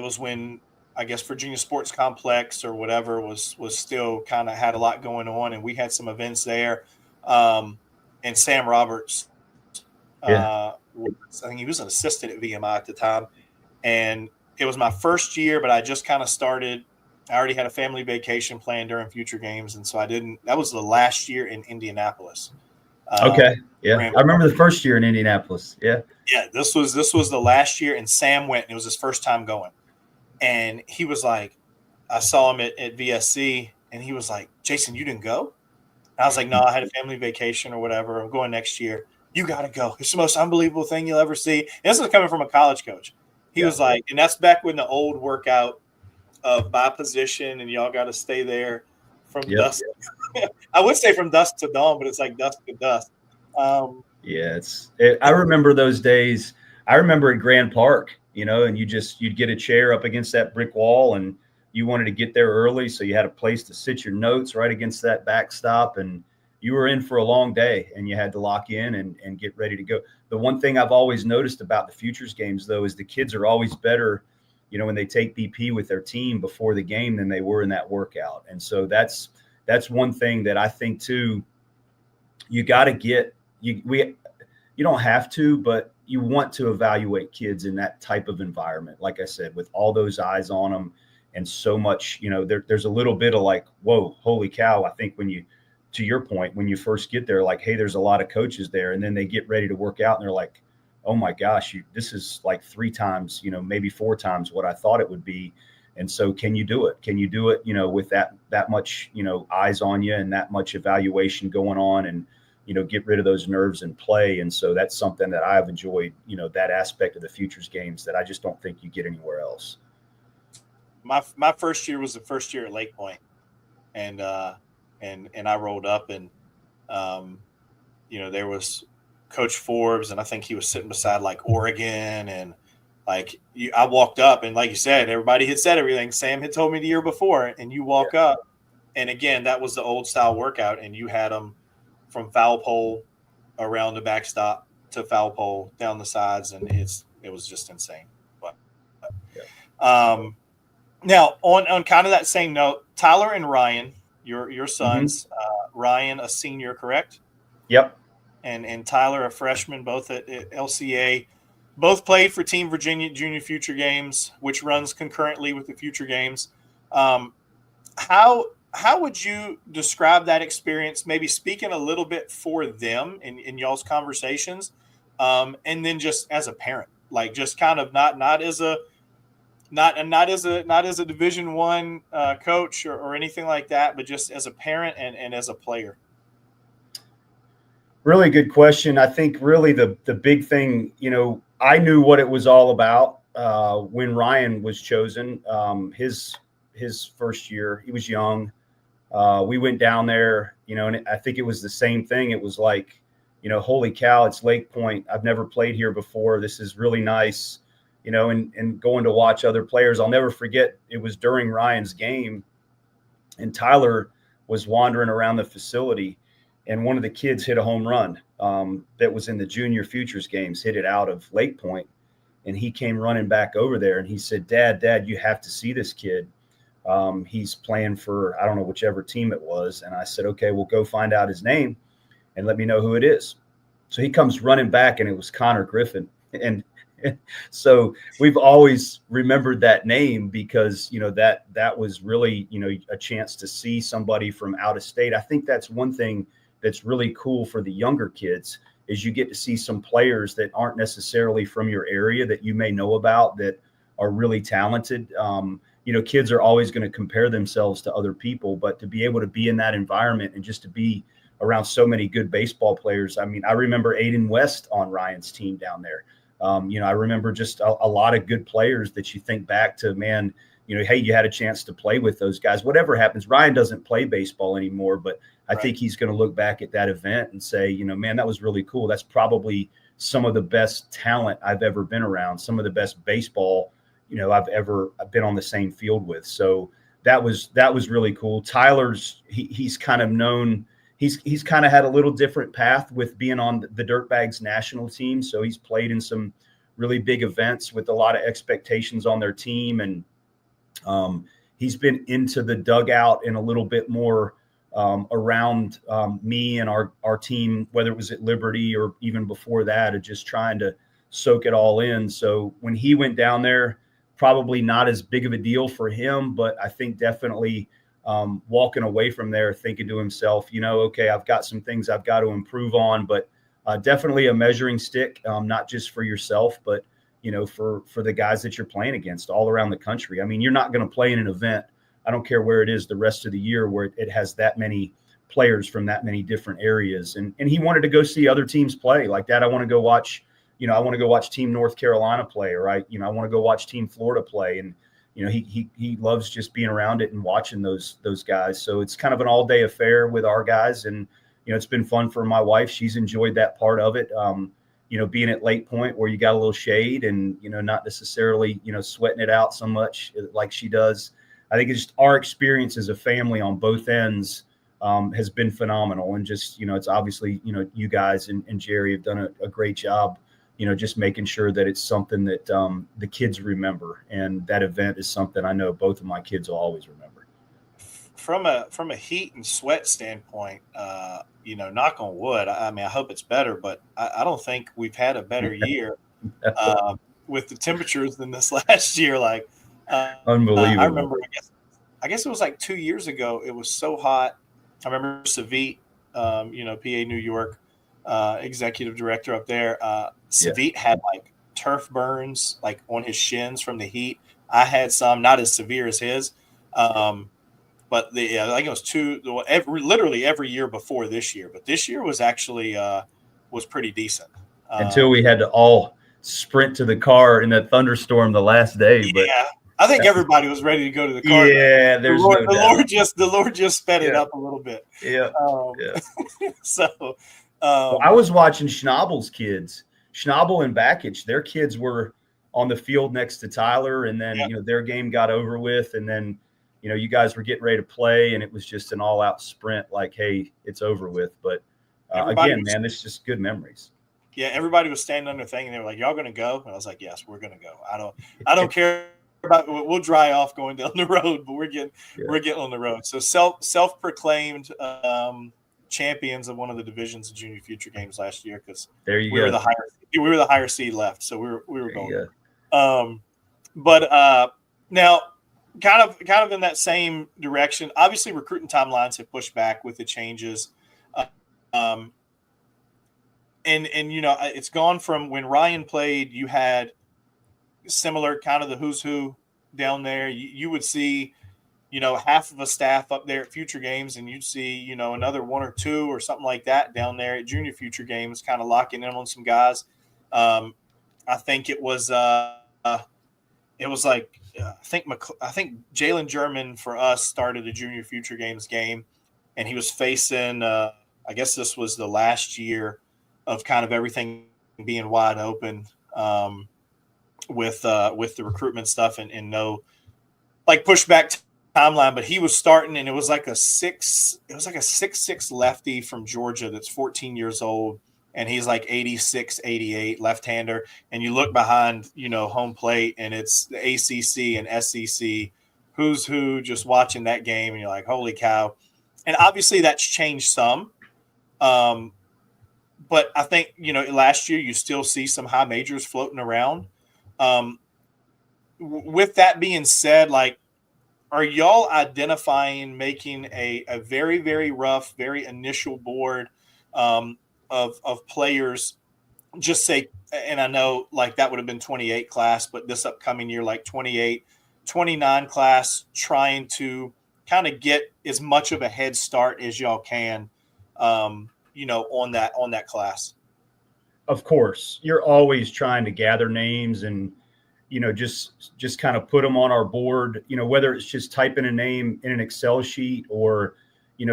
was when I guess Virginia Sports Complex or whatever was still kind of had a lot going on, and we had some events there. And Sam Roberts, I think he was an assistant at VMI at the time, and it was my first year, but I just kind of started. I already had a family vacation planned during future games, and so I didn't. That was the last year in Indianapolis. Okay. Yeah. I remember the first year in Indianapolis. Yeah. Yeah. This was the last year, and Sam went, and it was his first time going. And he was like, I saw him at VSC, and he was like, Jason, you didn't go? And I was like, no, I had a family vacation or whatever. I'm going next year. You got to go. It's the most unbelievable thing you'll ever see. And this is coming from a college coach. He was like, and that's back when the old workout of by position, and y'all got to stay there from dusk. I would say from dusk to dawn, but it's like dusk to dusk. I remember those days. I remember at Grand Park, and you'd get a chair up against that brick wall, and you wanted to get there early, so you had a place to sit your notes right against that backstop, and you were in for a long day, and you had to lock in and get ready to go. The one thing I've always noticed about the futures games, though, is the kids are always better, when they take BP with their team before the game than they were in that workout. And so that's one thing that I think too. You got to get you don't have to, but you want to evaluate kids in that type of environment. Like I said, with all those eyes on them and so much, there's a little bit of like, whoa, holy cow. I think to your point, when you first get there, like, hey, there's a lot of coaches there, and then they get ready to work out and they're like, oh my gosh, this is like 3 times, maybe 4 times what I thought it would be. And so can you do it? Can you do it, with that much, eyes on you and that much evaluation going on, and, get rid of those nerves and play. And so that's something that I've enjoyed, that aspect of the futures games that I just don't think you get anywhere else. My first year was the first year at Lake Point, and I rolled up, and there was Coach Forbes, and I think he was sitting beside like Oregon, and like I walked up, and like you said, everybody had said everything Sam had told me the year before, and you walk up, and again, that was the old style workout, and you had them from foul pole around the backstop to foul pole down the sides, and it was just insane. But now on kind of that same note, Tyler and Ryan, your sons, Ryan a senior, correct? Yep. And Tyler a freshman, both at LCA, both played for Team Virginia Junior Future Games, which runs concurrently with the Future Games. How would you describe that experience? Maybe speaking a little bit for them in y'all's conversations, and then just as a parent, like just kind of not as a Division I coach or anything like that, but just as a parent and as a player. Really good question. I think really the big thing, I knew what it was all about when Ryan was chosen. His first year, he was young. We went down there, and I think it was the same thing. It was like, holy cow, it's Lake Point. I've never played here before. This is really nice, and going to watch other players. I'll never forget, it was during Ryan's game, and Tyler was wandering around the facility, and one of the kids hit a home run that was in the junior futures games, hit it out of Lake Point. And he came running back over there, and he said, Dad, you have to see this kid. He's playing for, I don't know, whichever team it was. And I said, okay, we'll go find out his name and let me know who it is. So he comes running back, and it was Connor Griffin. And so we've always remembered that name because, that was really, a chance to see somebody from out of state. I think that's one thing that's really cool for the younger kids is you get to see some players that aren't necessarily from your area that you may know about that are really talented. Kids are always going to compare themselves to other people, but to be able to be in that environment and just to be around so many good baseball players. I mean, I remember Aiden West on Ryan's team down there. I remember just a lot of good players that you think back to, man, hey, you had a chance to play with those guys. Whatever happens, Ryan doesn't play baseball anymore, but I think he's going to look back at that event and say, man, that was really cool. That's probably some of the best talent I've ever been around, some of the best baseball, I've been on the same field with. So that was really cool. Tyler's, he's kind of known, he's kind of had a little different path with being on the Dirtbags national team. So he's played in some really big events with a lot of expectations on their team. And he's been into the dugout and a little bit more around me and our team, whether it was at Liberty or even before that, of just trying to soak it all in. So when he went down there, probably not as big of a deal for him, but I think definitely walking away from there thinking to himself, okay, I've got some things I've got to improve on, but definitely a measuring stick, not just for yourself, but for the guys that you're playing against all around the country. I mean, you're not going to play in an event, I don't care where it is, the rest of the year where it has that many players from that many different areas. And he wanted to go see other teams play like that. I want to go watch, I want to go watch Team North Carolina play, or I want to go watch Team Florida play. And, he loves just being around it and watching those guys. So it's kind of an all day affair with our guys. And, it's been fun for my wife. She's enjoyed that part of it. Being at Lake Point where you got a little shade and, not necessarily, sweating it out so much like she does. I think it's just our experience as a family on both ends has been phenomenal. And just, it's obviously, you guys and Jerry have done a great job, just making sure that it's something that the kids remember. And that event is something I know both of my kids will always remember. From a heat and sweat standpoint, knock on wood, I mean, I hope it's better, but I don't think we've had a better year with the temperatures than this last year. Like, unbelievable. I remember, I guess it was like 2 years ago. It was so hot. I remember Savit, PA New York, executive director up there. Savit had like turf burns like on his shins from the heat. I had some, not as severe as his. But I think it was literally every year before this year. But this year was actually was pretty decent. Until we had to all sprint to the car in that thunderstorm the last day. But yeah, I think everybody was ready to go to the car. Yeah, there's the Lord just sped it up a little bit. Yeah. So I was watching Schnabel's kids, Schnabel and Bakich. Their kids were on the field next to Tyler, and then their game got over with, and then you guys were getting ready to play, and it was just an all-out sprint. Like, hey, it's over with. But again, man, it's just good memories. Yeah, everybody was standing on their thing, and they were like, "Y'all going to go?" And I was like, "Yes, we're going to go. I don't care about. We'll dry off going down the road, but we're getting on the road." So self-proclaimed champions of one of the divisions of Junior Future Games last year, because we were the higher seed left, so we were going. But now, kind of in that same direction. Obviously, recruiting timelines have pushed back with the changes. And it's gone from when Ryan played, you had similar kind of the who's who down there. You would see, half of a staff up there at Future Games, and you'd see, another one or two or something like that down there at Junior Future Games, kind of locking in on some guys. I think it was like I think Jalen German for us started a Junior Future Games game, and he was facing. I guess this was the last year of kind of everything being wide open with the recruitment stuff and no like pushback timeline, but he was starting, and it was like a 6'6" lefty from Georgia that's 14 years old, and he's like 86, 88 left-hander. And you look behind, home plate, and it's the ACC and SEC who's who, just watching that game, and you're like, holy cow. And obviously that's changed some. But I think, last year you still see some high majors floating around. With that being said, like, are y'all identifying, making a very, very rough, very initial board of players, just say, and I know like that would have been 28 class, but this upcoming year, like 28, 29 class, trying to kind of get as much of a head start as y'all can on that class. Of course, you're always trying to gather names and, just kind of put them on our board, whether it's just typing a name in an Excel sheet or,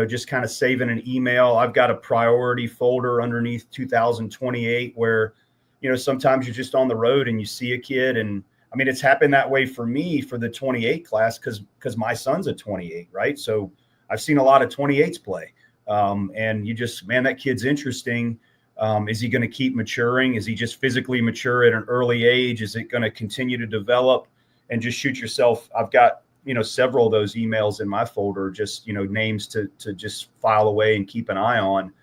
just kind of saving an email. I've got a priority folder underneath 2028 where, sometimes you're just on the road and you see a kid. And I mean, it's happened that way for me for the 28 class because my son's a 28, right? So I've seen a lot of 28s play. And man, that kid's interesting. Is he going to keep maturing? Is he just physically mature at an early age? Is it going to continue to develop and just shoot yourself? I've got, several of those emails in my folder, just, names to just file away and keep an eye on.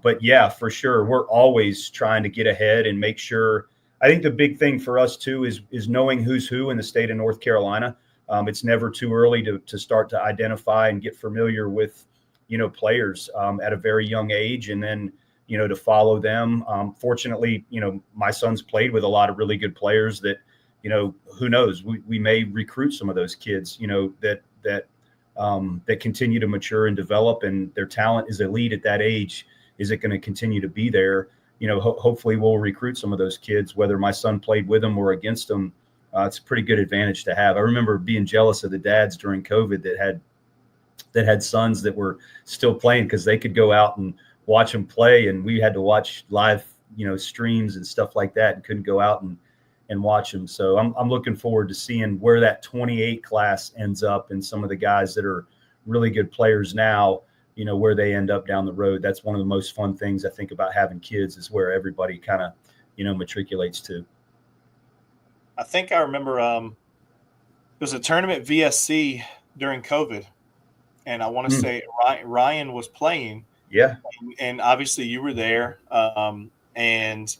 But yeah, for sure. We're always trying to get ahead and make sure. I think the big thing for us too is knowing who's who in the state of North Carolina. It's never too early to start to identify and get familiar with, players at a very young age. And then, to follow them. Fortunately, my son's played with a lot of really good players that, who knows, we may recruit some of those kids, that continue to mature and develop, and their talent is elite at that age. Is it going to continue to be there? Hopefully we'll recruit some of those kids, whether my son played with them or against them. It's a pretty good advantage to have. I remember being jealous of the dads during COVID that had sons that were still playing because they could go out and watch them play, and we had to watch live, streams and stuff like that, and couldn't go out and watch them. So I'm looking forward to seeing where that 28 class ends up, and some of the guys that are really good players now, where they end up down the road. That's one of the most fun things I think about having kids, is where everybody kind of, matriculates to. I think I remember there was a tournament VSC during COVID, and I want to say Ryan was playing. Yeah. And obviously you were there. And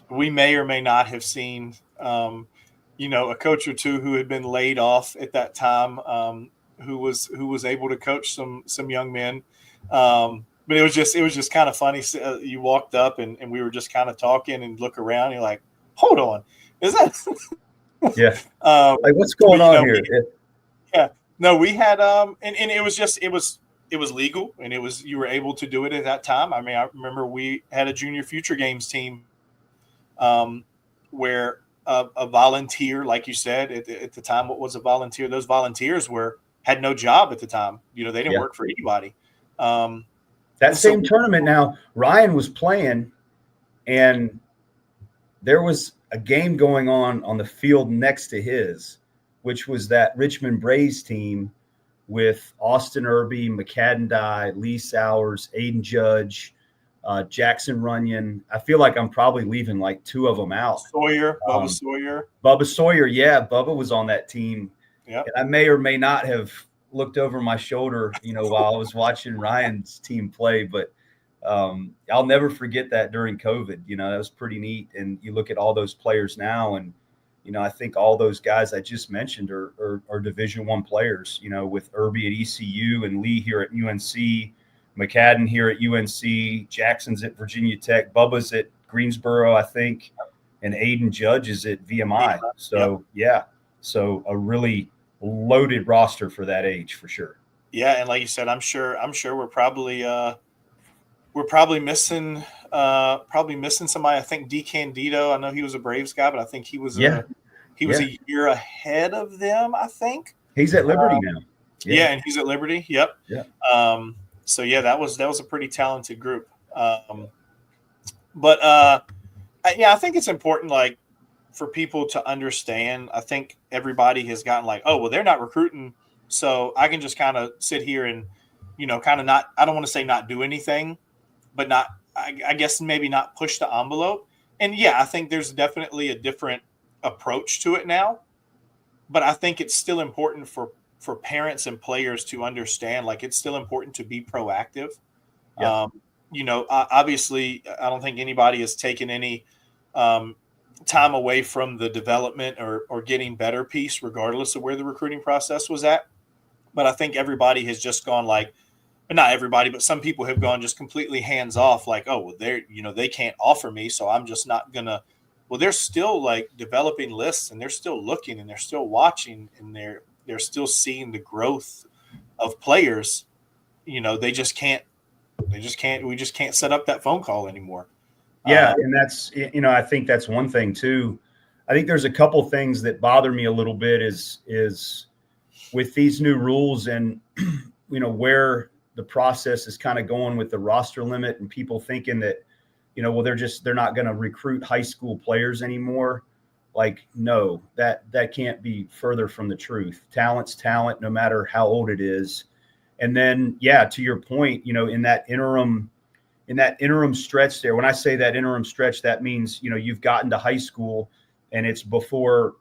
we may or may not have seen, a coach or two who had been laid off at that time, who was able to coach some young men. But it was just kind of funny. You walked up and we were just kind of talking and look around. And you're like, hold on, is that? Yeah. Like, what's going on here? Yeah. No, we had and it was legal, and you were able to do it at that time. I mean, I remember we had a junior future games team where a volunteer, like you said, at the time, what was a volunteer? Those volunteers had no job at the time. They didn't work for anybody. That same tournament now, Ryan was playing, and there was a game going on the field next to his, which was that Richmond Braves team with Austin Irby, McCadden Dye, Lee Sowers, Aiden Judge, Jackson Runyon. I feel like I'm probably leaving like two of them out. Bubba Sawyer. Yeah, Bubba was on that team. Yeah, I may or may not have looked over my shoulder, while I was watching Ryan's team play, but I'll never forget that during COVID. That was pretty neat. And you look at all those players now, and I think all those guys I just mentioned are Division I players, with Irby at ECU and Lee here at UNC, McCadden here at UNC, Jackson's at Virginia Tech, Bubba's at Greensboro, I think, and Aiden Judge is at VMI. So, yeah, so a really loaded roster for that age for sure. Yeah, and like you said, I'm sure we're probably missing somebody. I think D Candido. I know he was a Braves guy, but I think he was a year ahead of them. I think he's at Liberty now. Yeah, and he's at Liberty. Yep. Yeah. So yeah, that was a pretty talented group. But I think it's important, like, for people to understand. I think everybody has gotten like, oh, well, they're not recruiting, so I can just kind of sit here and, kind of not. I don't want to say not do anything, but not. I guess maybe not push the envelope. And yeah, I think there's definitely a different approach to it now. But I think it's still important for parents and players to understand, like, it's still important to be proactive. Yeah. Obviously, I don't think anybody has taken any time away from the development or getting better piece, regardless of where the recruiting process was at. But I think everybody has just gone like, not everybody, but some people have gone just completely hands off, like, oh, well, they can't offer me, so I'm just not gonna. Well, they're still like developing lists, and they're still looking, and they're still watching, and they're still seeing the growth of players. They just can't We just can't set up that phone call anymore. Yeah, and that's, I think that's one thing too. I think there's a couple things that bother me a little bit is with these new rules and where the process is kind of going with the roster limit and people thinking that, well, they're not going to recruit high school players anymore. Like, no, that can't be further from the truth. Talent's talent, no matter how old it is. And then, yeah, to your point, in that interim stretch there, when I say that interim stretch, that means, you've gotten to high school and it's before,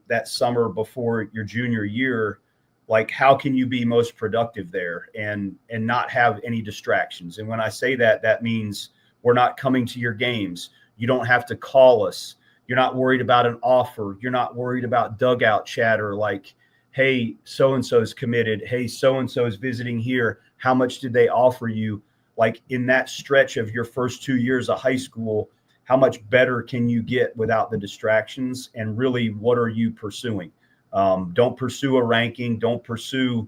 that summer before your junior year. Like, how can you be most productive there and not have any distractions? And when I say that, that means we're not coming to your games. You don't have to call us. You're not worried about an offer. You're not worried about dugout chatter like, hey, so-and-so is committed. Hey, so-and-so is visiting here. How much did they offer you? Like, in that stretch of your first 2 years of high school, how much better can you get without the distractions? And really, what are you pursuing? Don't pursue a ranking. Don't pursue,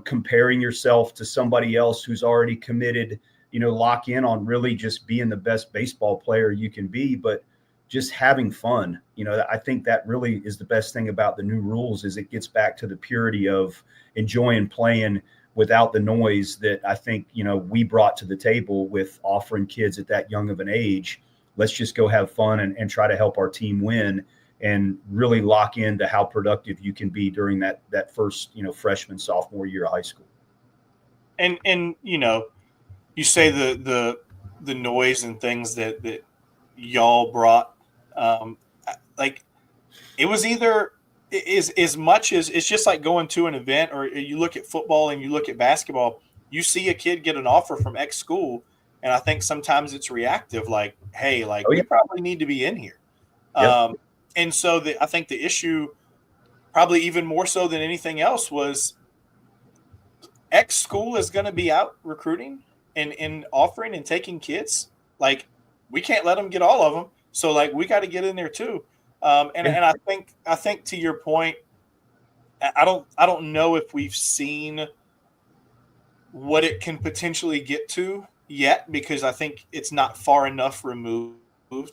comparing yourself to somebody else who's already committed. Lock in on really just being the best baseball player you can be, but just having fun. I think that really is the best thing about the new rules is it gets back to the purity of enjoying playing without the noise that I think, we brought to the table with offering kids at that young of an age. Let's just go have fun and try to help our team win and really lock into how productive you can be during that first, freshman, sophomore year of high school. And you say the noise and things that y'all brought, like it was either is as much as it's just like going to an event, or you look at football and you look at basketball, you see a kid get an offer from X school, and I think sometimes it's reactive, like, hey, like, we probably need to be in here. Yep. And so I think the issue, probably even more so than anything else, was X school is going to be out recruiting and offering and taking kids. Like, we can't let them get all of them. So, like, we got to get in there too. And I think to your point, I don't know if we've seen what it can potentially get to yet, because I think it's not far enough removed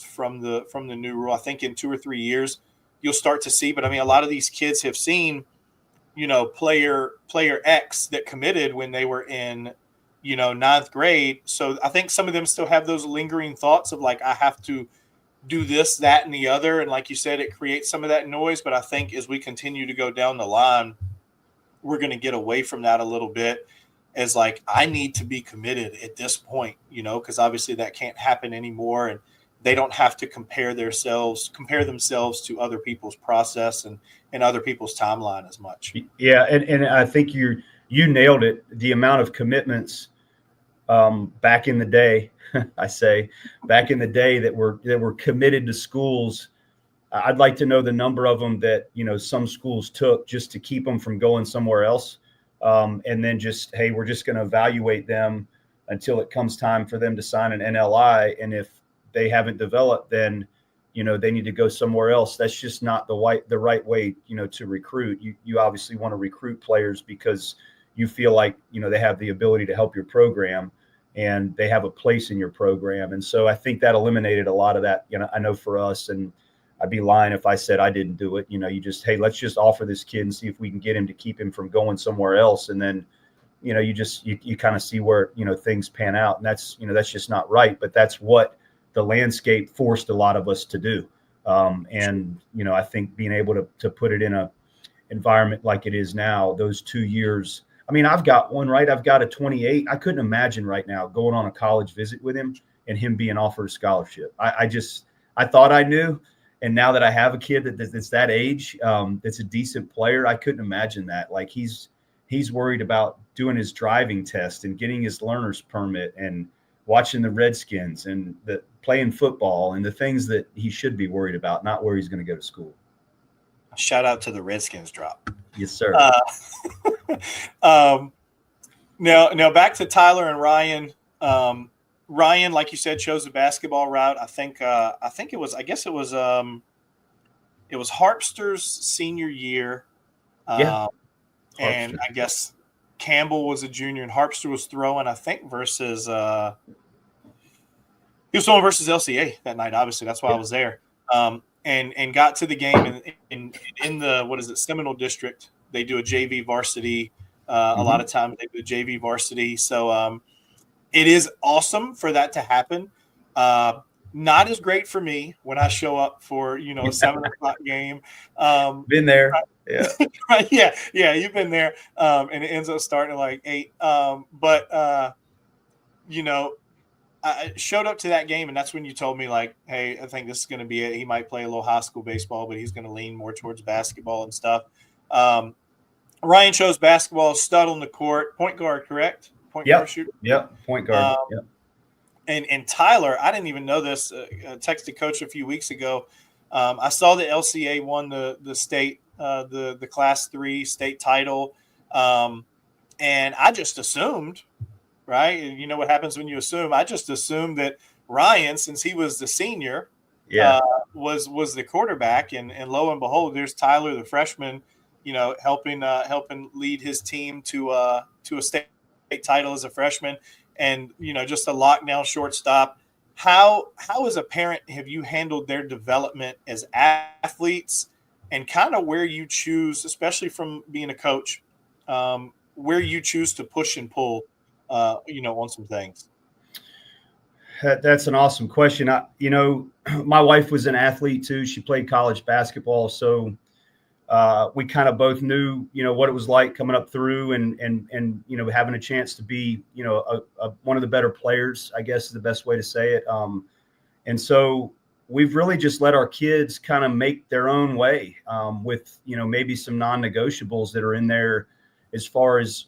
from the new rule. I think in 2 or 3 years you'll start to see. But I mean, a lot of these kids have seen, player X that committed when they were in, ninth grade. So I think some of them still have those lingering thoughts of like, I have to do this, that, and the other. And like you said, it creates some of that noise. But I think as we continue to go down the line, we're going to get away from that a little bit, as like, I need to be committed at this point, because obviously that can't happen anymore. And they don't have to compare themselves to other people's process and other people's timeline as much. Yeah. And I think you nailed it. The amount of commitments back in the day, back in the day that were committed to schools. I'd like to know the number of them that, some schools took just to keep them from going somewhere else. And then just, hey, we're just going to evaluate them until it comes time for them to sign an NLI. And if they haven't developed, then, they need to go somewhere else. That's just not the right way, to recruit. You obviously want to recruit players because you feel like, they have the ability to help your program and they have a place in your program. And so I think that eliminated a lot of that, I know for us, and I'd be lying if I said I didn't do it. You just, hey, let's just offer this kid and see if we can get him to keep him from going somewhere else. And then, you kind of see where, things pan out. And that's just not right. But that's what the landscape forced a lot of us to do. And I think being able to put it in a environment like it is now, those 2 years, I mean, I've got one, right? I've got a 28. I couldn't imagine right now going on a college visit with him and him being offered a scholarship. I thought I knew. And now that I have a kid that's that age, that's a decent player, I couldn't imagine that. Like, he's worried about doing his driving test and getting his learner's permit and watching the Redskins and playing football and the things that he should be worried about, not where he's going to go to school. Shout out to the Redskins drop. Yes, sir. Now back to Tyler and Ryan. Ryan, like you said, chose the basketball route. I think it was Harpster's senior year. Yeah. And I guess Campbell was a junior and Harpster was throwing, I think, versus he was throwing versus LCA that night. Obviously, that's why I was there. And got to the game in the Seminole District. They do a JV varsity. A lot of times they do a JV varsity. So it is awesome for that to happen. Not as great for me when I show up for, a 7:00 game. Been there. Yeah. Right. Yeah. You've been there. And it ends up starting at like 8. I showed up to that game, and that's when you told me, like, hey, I think this is going to be it. He might play a little high school baseball, but he's going to lean more towards basketball and stuff. Ryan chose basketball, stud on the court, point guard, correct? Point guard shooter? Yep, point guard. And Tyler, I didn't even know this. I texted Coach a few weeks ago. I saw the LCA won the state, the Class 3 state title, and I just assumed – right? And you know what happens when you assume. I just assumed that Ryan, since he was the senior, was the quarterback. And lo and behold, there's Tyler, the freshman, helping lead his team to a state title as a freshman, and just a lockdown shortstop. How as a parent have you handled their development as athletes, and kind of where you choose, especially from being a coach, where you choose to push and pull? On some things? That's an awesome question. My wife was an athlete too. She played college basketball. So we kind of both knew, what it was like coming up through and having a chance to be, one of the better players, I guess is the best way to say it. And so we've really just let our kids kind of make their own way with, maybe some non-negotiables that are in there as far as,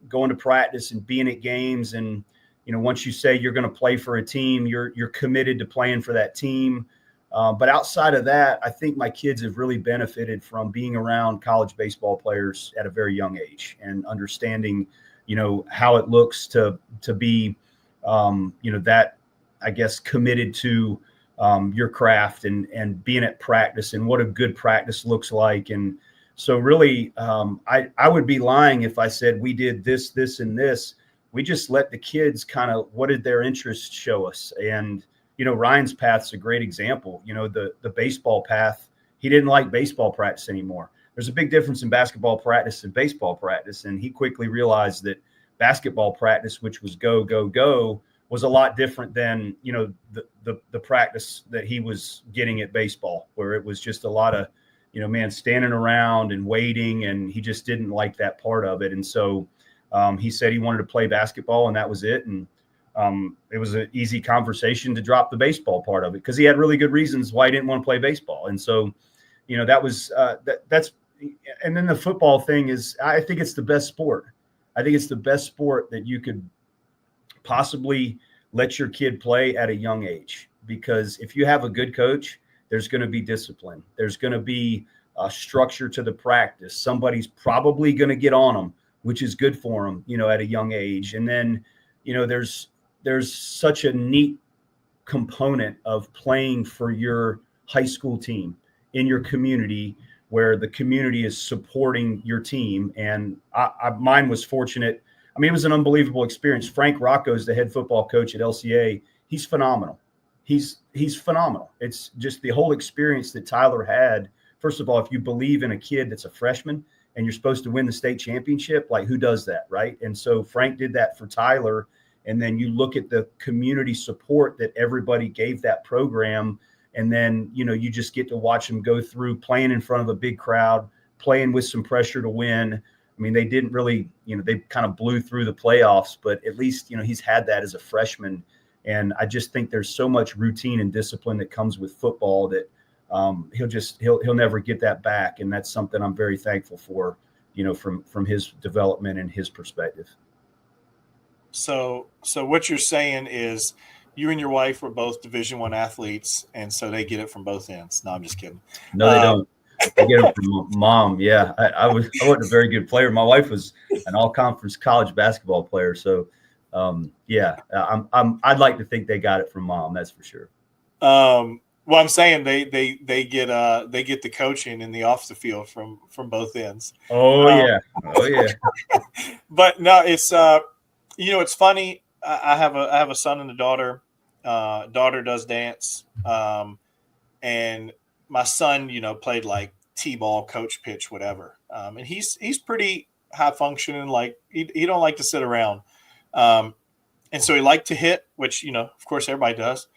going to practice and being at games. And, once you say you're going to play for a team, you're committed to playing for that team. But outside of that, I think my kids have really benefited from being around college baseball players at a very young age and understanding, how it looks to be, that, I guess, committed to your craft and being at practice and what a good practice looks like. And so really, I would be lying if I said we did this, this, and this. We just let the kids kind of, what did their interests show us? And, Ryan's path's a great example. The baseball path, he didn't like baseball practice anymore. There's a big difference in basketball practice and baseball practice. And he quickly realized that basketball practice, which was go, go, go, was a lot different than, the practice that he was getting at baseball, where it was just a lot of, standing around and waiting, and he just didn't like that part of it. And so he said he wanted to play basketball, and that was it. And it was an easy conversation to drop the baseball part of it because he had really good reasons why he didn't want to play baseball. And so, that was that's. And then the football thing is, I think it's the best sport. I think it's the best sport that you could possibly let your kid play at a young age, because if you have a good coach, there's going to be discipline. There's going to be a structure to the practice. Somebody's probably going to get on them, which is good for them, at a young age. And then, there's such a neat component of playing for your high school team in your community, where the community is supporting your team. And mine was fortunate. I mean, it was an unbelievable experience. Frank Rocco is the head football coach at LCA. He's phenomenal. He's phenomenal. It's just the whole experience that Tyler had. First of all, if you believe in a kid that's a freshman and you're supposed to win the state championship, like, who does that, right? And so Frank did that for Tyler. And then you look at the community support that everybody gave that program. And then, you just get to watch him go through playing in front of a big crowd, playing with some pressure to win. I mean, they didn't really, they kind of blew through the playoffs, but at least, he's had that as a freshman. And I just think there's so much routine and discipline that comes with football that he'll never get that back. And that's something I'm very thankful for, from his development and his perspective. So what you're saying is you and your wife were both Division I athletes, and so they get it from both ends. No, I'm just kidding. No, they don't. I get it from mom. Yeah, I wasn't a very good player. My wife was an all-conference college basketball player. So, I'd like to think they got it from mom. That's for sure. Well, I'm saying they get the coaching and the off the field from both ends. Oh Um, yeah. Oh yeah. but no, it's it's funny. I have a son and a daughter. Daughter does dance, and my son, played like t-ball, coach, pitch, whatever. And he's pretty high functioning. Like he don't like to sit around, and so he liked to hit, which of course everybody does.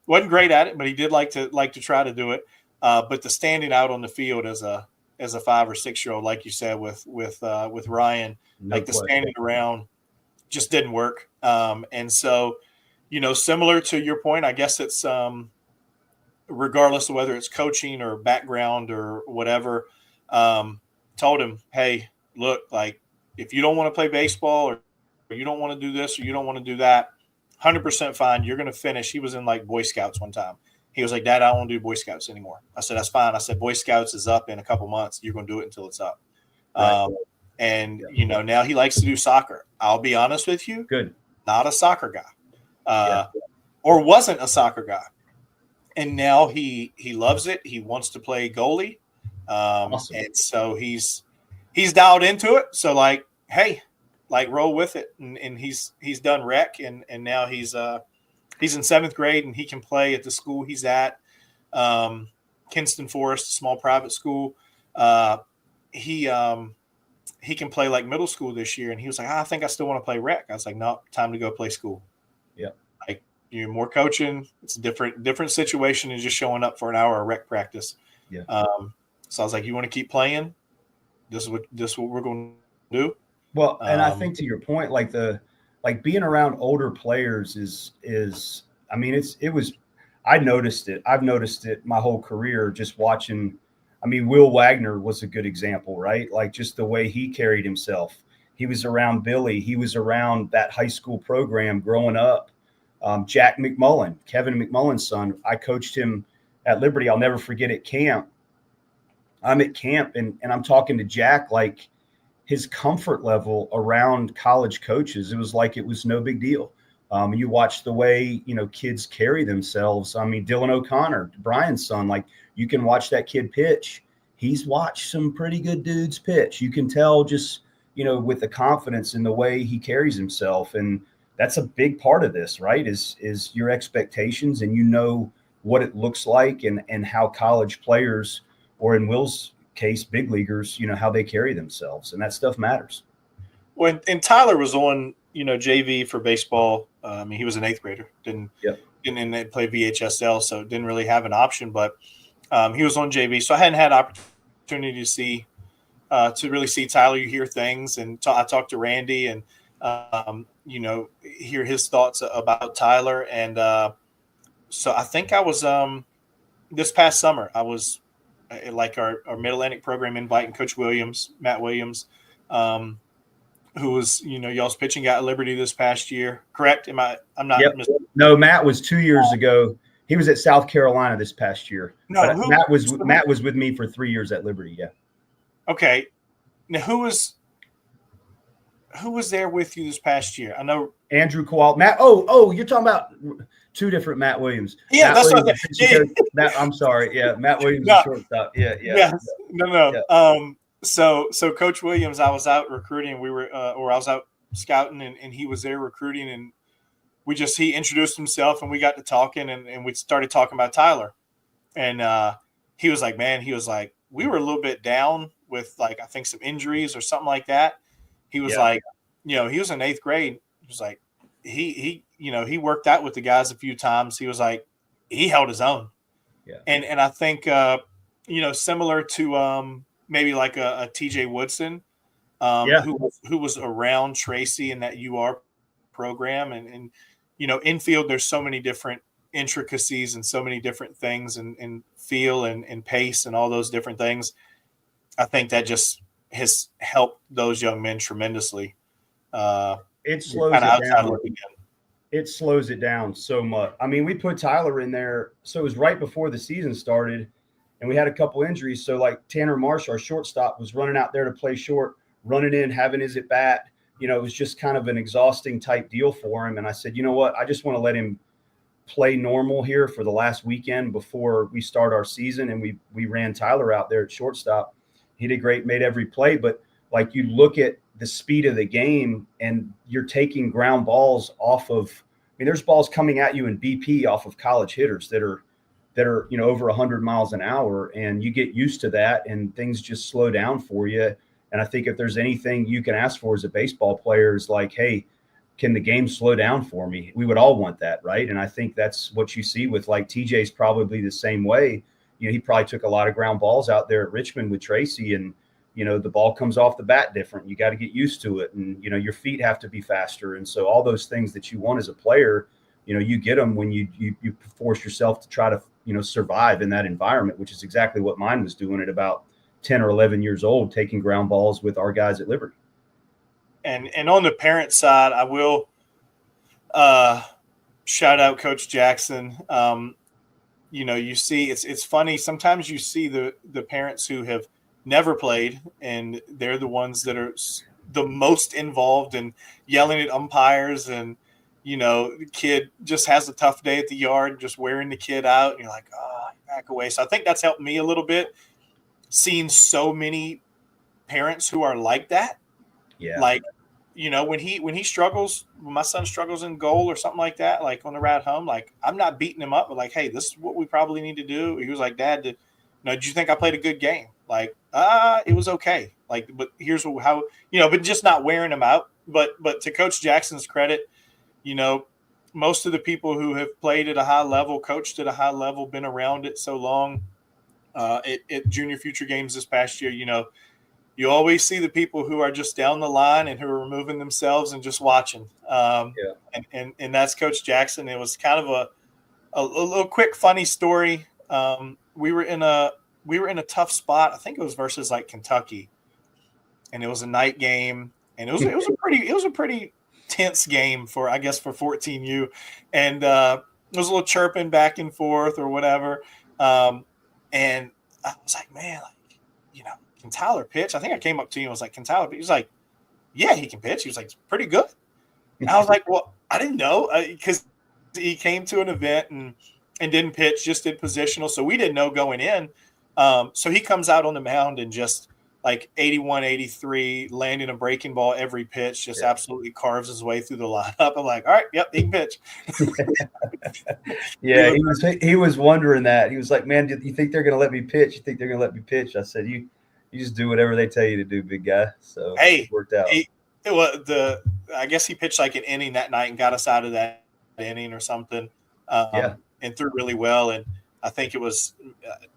Wasn't great at it, but he did like to try to do it. But the standing out on the field as a 5 or 6 year old, like you said with Ryan, No like the question. standing around just didn't work. And so, similar to your point, I guess it's regardless of whether it's coaching or background or whatever, told him, hey, look, like if you don't want to play baseball or you don't want to do this or you don't want to do that, 100% fine. You're going to finish. He was in like Boy Scouts one time. He was like, Dad, I don't want to do Boy Scouts anymore. I said, that's fine. I said, Boy Scouts is up in a couple months. You're going to do it until it's up. Right. And, now he likes to do soccer. I'll be honest with you. Good. Not a soccer guy or wasn't a soccer guy. And now he loves it. He wants to play goalie. Awesome. And so he's dialed into it. So like, hey, like roll with it. And he's done rec and now he's in 7th grade and he can play at the school he's at. Kinston Forest, small private school. He can play like middle school this year. And he was like, I think I still want to play rec. I was like, no, time to go play school. Yeah. Like you're more coaching. It's a different situation than just showing up for an hour of rec practice. Yeah. So I was like, you want to keep playing? This is what we're going to do. Well, and I think to your point, like being around older players is I mean, I noticed it. I've noticed it my whole career just watching. I mean, Will Wagner was a good example, right? Like just the way he carried himself. He was around Billy. He was around that high school program growing up. Jack McMullen, Kevin McMullen's son. I coached him at Liberty. I'll never forget at camp. I'm at camp and I'm talking to Jack like his comfort level around college coaches. It was like it was no big deal. You watch the way, kids carry themselves. I mean, Dylan O'Connor, Brian's son, like you can watch that kid pitch. He's watched some pretty good dudes pitch. You can tell just, with the confidence in the way he carries himself. And that's a big part of this, right? Is your expectations and what it looks like and how college players, or in Will's case, big leaguers, how they carry themselves, and that stuff matters. And Tyler was on, JV for baseball. I mean, he was an 8th grader, didn't play VHSL, so didn't really have an option. But he was on JV, so I hadn't had opportunity to see, to really see Tyler. You hear things, and I talked to Randy, and hear his thoughts about Tyler. And so I think I was this past summer, I was like our Mid-Atlantic program inviting Coach Matt Williams, who was, y'all's pitching guy at Liberty this past year. Correct? I'm not. Yep. No, Matt was 2 years ago. He was at South Carolina this past year. No, Matt was with me for 3 years at Liberty. Yeah. Okay. Now who was there with you this past year? I know Andrew Kowal. Matt. Oh, you're talking about two different Matt Williams. Yeah, Matt that's Williams, what I'm sorry. Yeah, Matt Williams is shortstop. Yeah. No. Yeah. So Coach Williams, I was out recruiting. We were, or I was out scouting, and he was there recruiting, and he introduced himself, and we got to talking, and we started talking about Tyler, and he was like, man, we were a little bit down with like I think some injuries or something like that. He was like, he was in 8th grade. He was like, he worked out with the guys a few times. He was like, he held his own. Yeah. And I think, similar to maybe like a TJ Woodson, who was around Tracy in that UR program. And infield, there's so many different intricacies and so many different things and feel and pace and all those different things. I think that just has helped those young men tremendously. It slows it down. It slows it down so much. I mean, we put Tyler in there. So it was right before the season started and we had a couple injuries. So like Tanner Marsh, our shortstop, was running out there to play short, running in, having his at bat. It was just kind of an exhausting type deal for him. And I said, you know what? I just want to let him play normal here for the last weekend before we start our season, and we ran Tyler out there at shortstop. He did great, made every play, but like you look at the speed of the game and you're taking ground balls off of, I mean, there's balls coming at you in BP off of college hitters that are, over 100 miles an hour, and you get used to that and things just slow down for you. And I think if there's anything you can ask for as a baseball player is like, hey, can the game slow down for me? We would all want that, right? And I think that's what you see with like TJ's probably the same way. He probably took a lot of ground balls out there at Richmond with Tracy, and the ball comes off the bat different. You got to get used to it, and your feet have to be faster. And so all those things that you want as a player, you get them when you force yourself to try to survive in that environment, which is exactly what mine was doing at about 10 or 11 years old, taking ground balls with our guys at Liberty. And on the parent side, I will shout out Coach Jackson. You see, it's funny. Sometimes you see the parents who have never played, and they're the ones that are the most involved in yelling at umpires. And, the kid just has a tough day at the yard, just wearing the kid out. And you're like, oh, back away. So I think that's helped me a little bit, seeing so many parents who are like that. Yeah. Like, when he struggles, when my son struggles in goal or something like that, like on the ride home, like I'm not beating him up, but like, hey, this is what we probably need to do. He was like, Dad, did you think I played a good game? Like, it was okay. Like, but here's how, but just not wearing him out. But to Coach Jackson's credit, most of the people who have played at a high level, coached at a high level, been around it so long, at junior future games this past year, you always see the people who are just down the line and who are removing themselves and just watching. And that's Coach Jackson. It was kind of a little quick, funny story. We were in a tough spot. I think it was versus like Kentucky, and it was a night game, and it was a pretty tense game for 14U, and there was a little chirping back and forth or whatever. And I was like, man, can Tyler pitch? I think I came up to you and was like, can Tyler pitch? He was like, yeah, he can pitch. He was like, it's pretty good. And I was like, well, I didn't know, because he came to an event and didn't pitch, just did positional. So we didn't know going in. So he comes out on the mound and just like 81, 83, landing a breaking ball every pitch, just absolutely carves his way through the lineup. I'm like, all right, yep, he can pitch. Yeah, he was wondering that. He was like, man, do you think they're going to let me pitch? You think they're going to let me pitch? I said, you just do whatever they tell you to do, big guy. So hey, it worked out. I guess he pitched like an inning that night and got us out of that inning or something. And threw really well. And I think it was,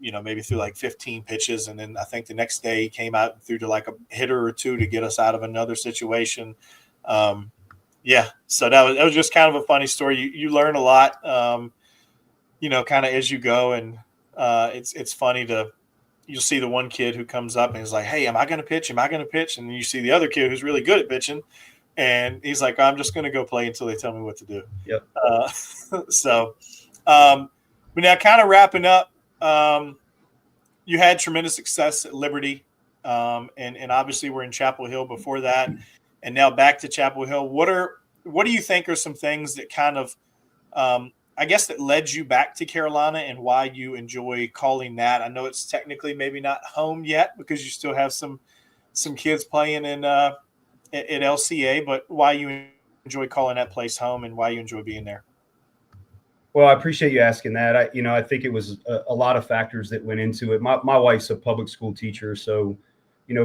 maybe threw like 15 pitches. And then I think the next day he came out and threw to like a hitter or two to get us out of another situation. So that was just kind of a funny story. You learn a lot, kind of as you go. And it's funny you'll see the one kid who comes up and is like, hey, am I going to pitch? Am I going to pitch? And you see the other kid who's really good at pitching. And he's like, I'm just going to go play until they tell me what to do. Yep. But now kind of wrapping up, you had tremendous success at Liberty. And obviously we're in Chapel Hill before that. And now back to Chapel Hill. What do you think are some things that kind of, that led you back to Carolina, and why you enjoy calling that? I know it's technically maybe not home yet because you still have some kids playing in at LCA, but why you enjoy calling that place home and why you enjoy being there? Well, I appreciate you asking that. I think it was a lot of factors that went into it. My wife's a public school teacher, so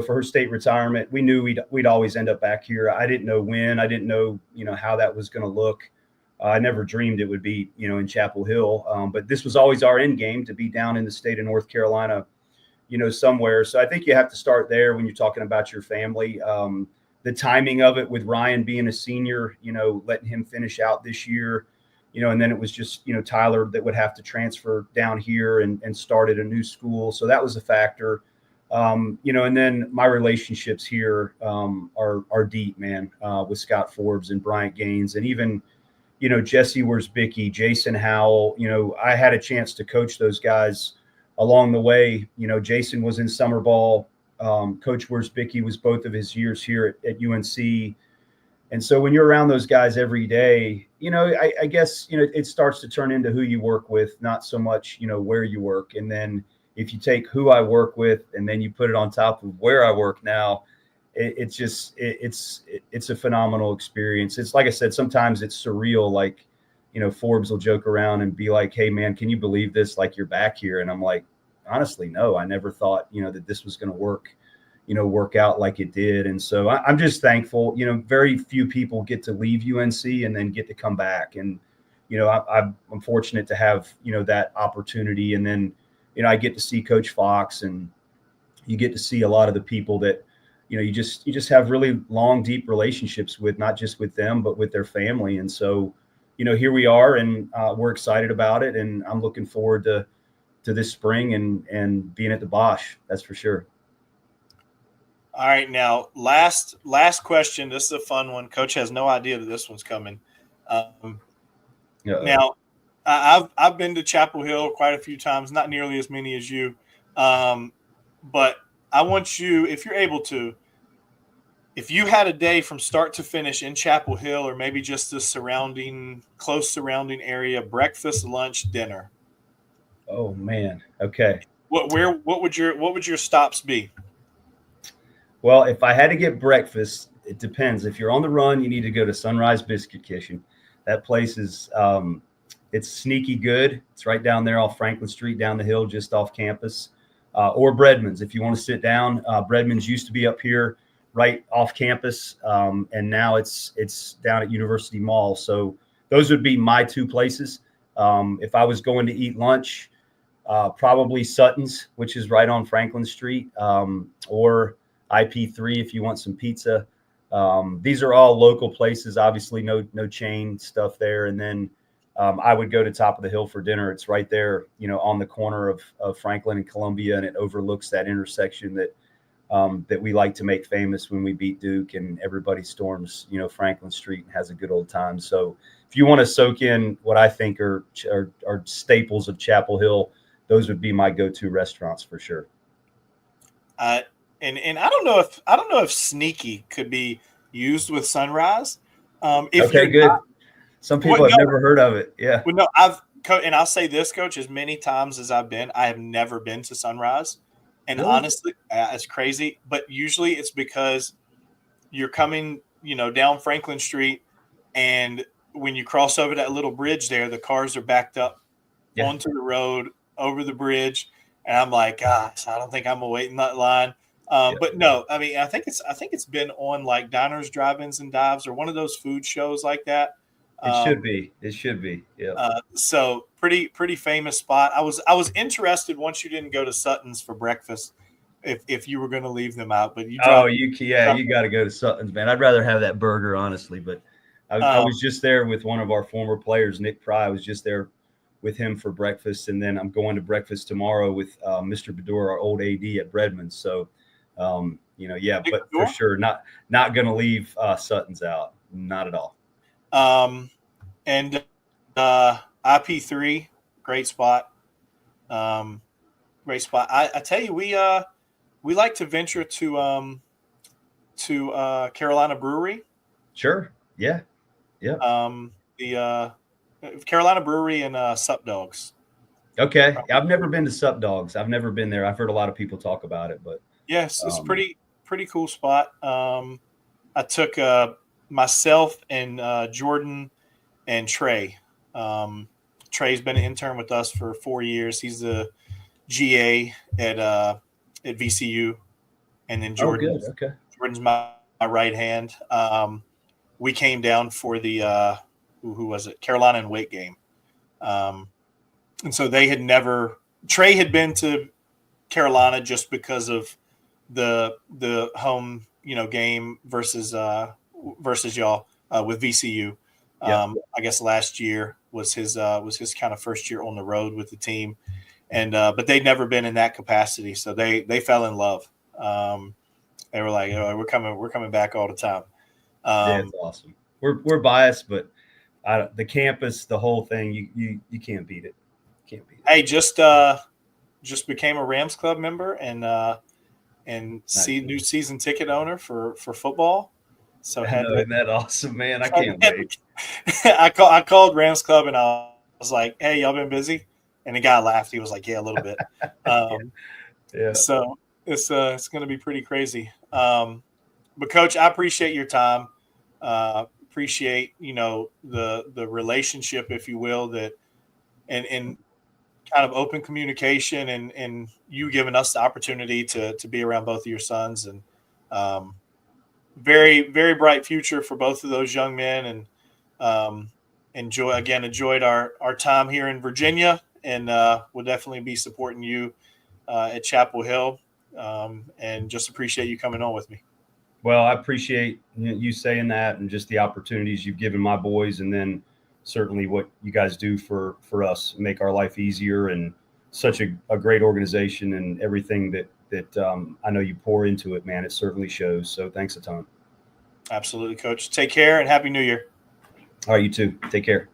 for her state retirement, we knew we'd always end up back here. I didn't know when. I didn't know how that was going to look. I never dreamed it would be in Chapel Hill, but this was always our end game, to be down in the state of North Carolina, somewhere. So I think you have to start there when you're talking about your family. The timing of it with Ryan being a senior, letting him finish out this year. And then it was just, Tyler that would have to transfer down here and start at a new school. So that was a factor. And then my relationships here are deep, man, with Scott Forbes and Bryant Gaines, and even, Jesse Wiersbicki, Jason Howell. I had a chance to coach those guys along the way. Jason was in summer ball. Coach Wiersbicki was both of his years here at UNC. And so when you're around those guys every day, I guess, it starts to turn into who you work with, not so much, where you work. And then if you take who I work with and then you put it on top of where I work now, it's a phenomenal experience. It's like I said, sometimes it's surreal. Like, Forbes will joke around and be like, "Hey man, can you believe this? Like, you're back here." And I'm like, honestly, no, I never thought, that this was going to work out like it did. And so I'm just thankful. Very few people get to leave UNC and then get to come back. And, I'm fortunate to have, that opportunity. And then, I get to see Coach Fox, and you get to see a lot of the people that, you just have really long, deep relationships with, not just with them, but with their family. And so, here we are, and we're excited about it. And I'm looking forward to this spring and being at the Bosch. That's for sure. All right, now last question. This is a fun one. Coach has no idea that this one's coming. Now, I've been to Chapel Hill quite a few times, not nearly as many as you, but I want you, if you're able to, if you had a day from start to finish in Chapel Hill, or maybe just the close surrounding area, breakfast, lunch, dinner. Oh man. Okay. What would your stops be? Well, if I had to get breakfast, it depends. If you're on the run, you need to go to Sunrise Biscuit Kitchen. That place is, it's sneaky good. It's right down there off Franklin Street, down the hill, just off campus. Or Breadman's, if you want to sit down. Breadman's used to be up here, right off campus, and now it's down at University Mall. So those would be my two places. If I was going to eat lunch, probably Sutton's, which is right on Franklin Street, or IP3 if you want some pizza. These are all local places, obviously no chain stuff there. And then I would go to Top of the Hill for dinner. It's right there, on the corner of Franklin and Columbia, and it overlooks that intersection that we like to make famous when we beat Duke, and everybody storms, Franklin Street and has a good old time. So if you want to soak in what I think are staples of Chapel Hill, those would be my go-to restaurants for sure. And I don't know if sneaky could be used with Sunrise. Okay, good. Some people have never heard of it. Yeah. Well, no, and I'll say this, Coach, as many times as I've been, I have never been to Sunrise. And Really? honestly, it's crazy. But usually it's because you're coming, down Franklin Street, and when you cross over that little bridge there, the cars are backed up onto the road, over the bridge. And I'm like, gosh, I don't think I'm gonna wait in that line. But no, I mean, I think it's been on like Diners, Drive-Ins, and Dives, or one of those food shows like that. It should be. It should be. Yeah. So pretty famous spot. I was interested once you didn't go to Sutton's for breakfast, if you were going to leave them out, but you. You got to go to Sutton's, man. I'd rather have that burger, honestly. But I was just there with one of our former players, Nick Pry. I was just there with him for breakfast, and then I'm going to breakfast tomorrow with Mr. Bedore, our old AD at Breadman's. So, but for sure, not going to leave Sutton's out, not at all. And IP3, great spot. Great spot. I tell you, we like to venture to Carolina Brewery. Sure. Yeah. Yeah. The Carolina Brewery and Sup Dogs. Okay. I've never been to Sup Dogs. I've never been there. I've heard a lot of people talk about it, but yes, it's pretty cool spot. I took myself and Jordan and Trey. Trey's been an intern with us for 4 years. He's the GA at VCU, and then Jordan. Oh, good. Okay. Jordan's my right hand. We came down for the who was it? Carolina and Wake game, and so Trey had been to Carolina just because of the home game versus y'all with VCU. I guess last year was his kind of first year on the road with the team, and but they'd never been in that capacity, so they fell in love. They were like, "Oh, we're coming back all the time." That's awesome. We're biased, but the campus, the whole thing, you can't beat it. Can't beat it. Hey, just became a Rams Club member and Nice. new season ticket owner for football. So Isn't that awesome, man? I can't wait. I called Rams Club and I was like, "Hey, y'all been busy?" And the guy laughed. He was like, "Yeah, a little bit." Yeah. So it's going to be pretty crazy. But Coach, I appreciate your time. Appreciate the relationship, if you will, that and kind of open communication and you giving us the opportunity to be around both of your sons, and very, very bright future for both of those young men. And enjoyed our time here in Virginia, and we'll definitely be supporting you at Chapel Hill, and just appreciate you coming on with me. Well, I appreciate you saying that and just the opportunities you've given my boys, and then certainly what you guys do for us, make our life easier, and such a great organization, and everything that I know you pour into it, man. It certainly shows. So thanks a ton. Absolutely, Coach. Take care and Happy New Year. All right, you too. Take care.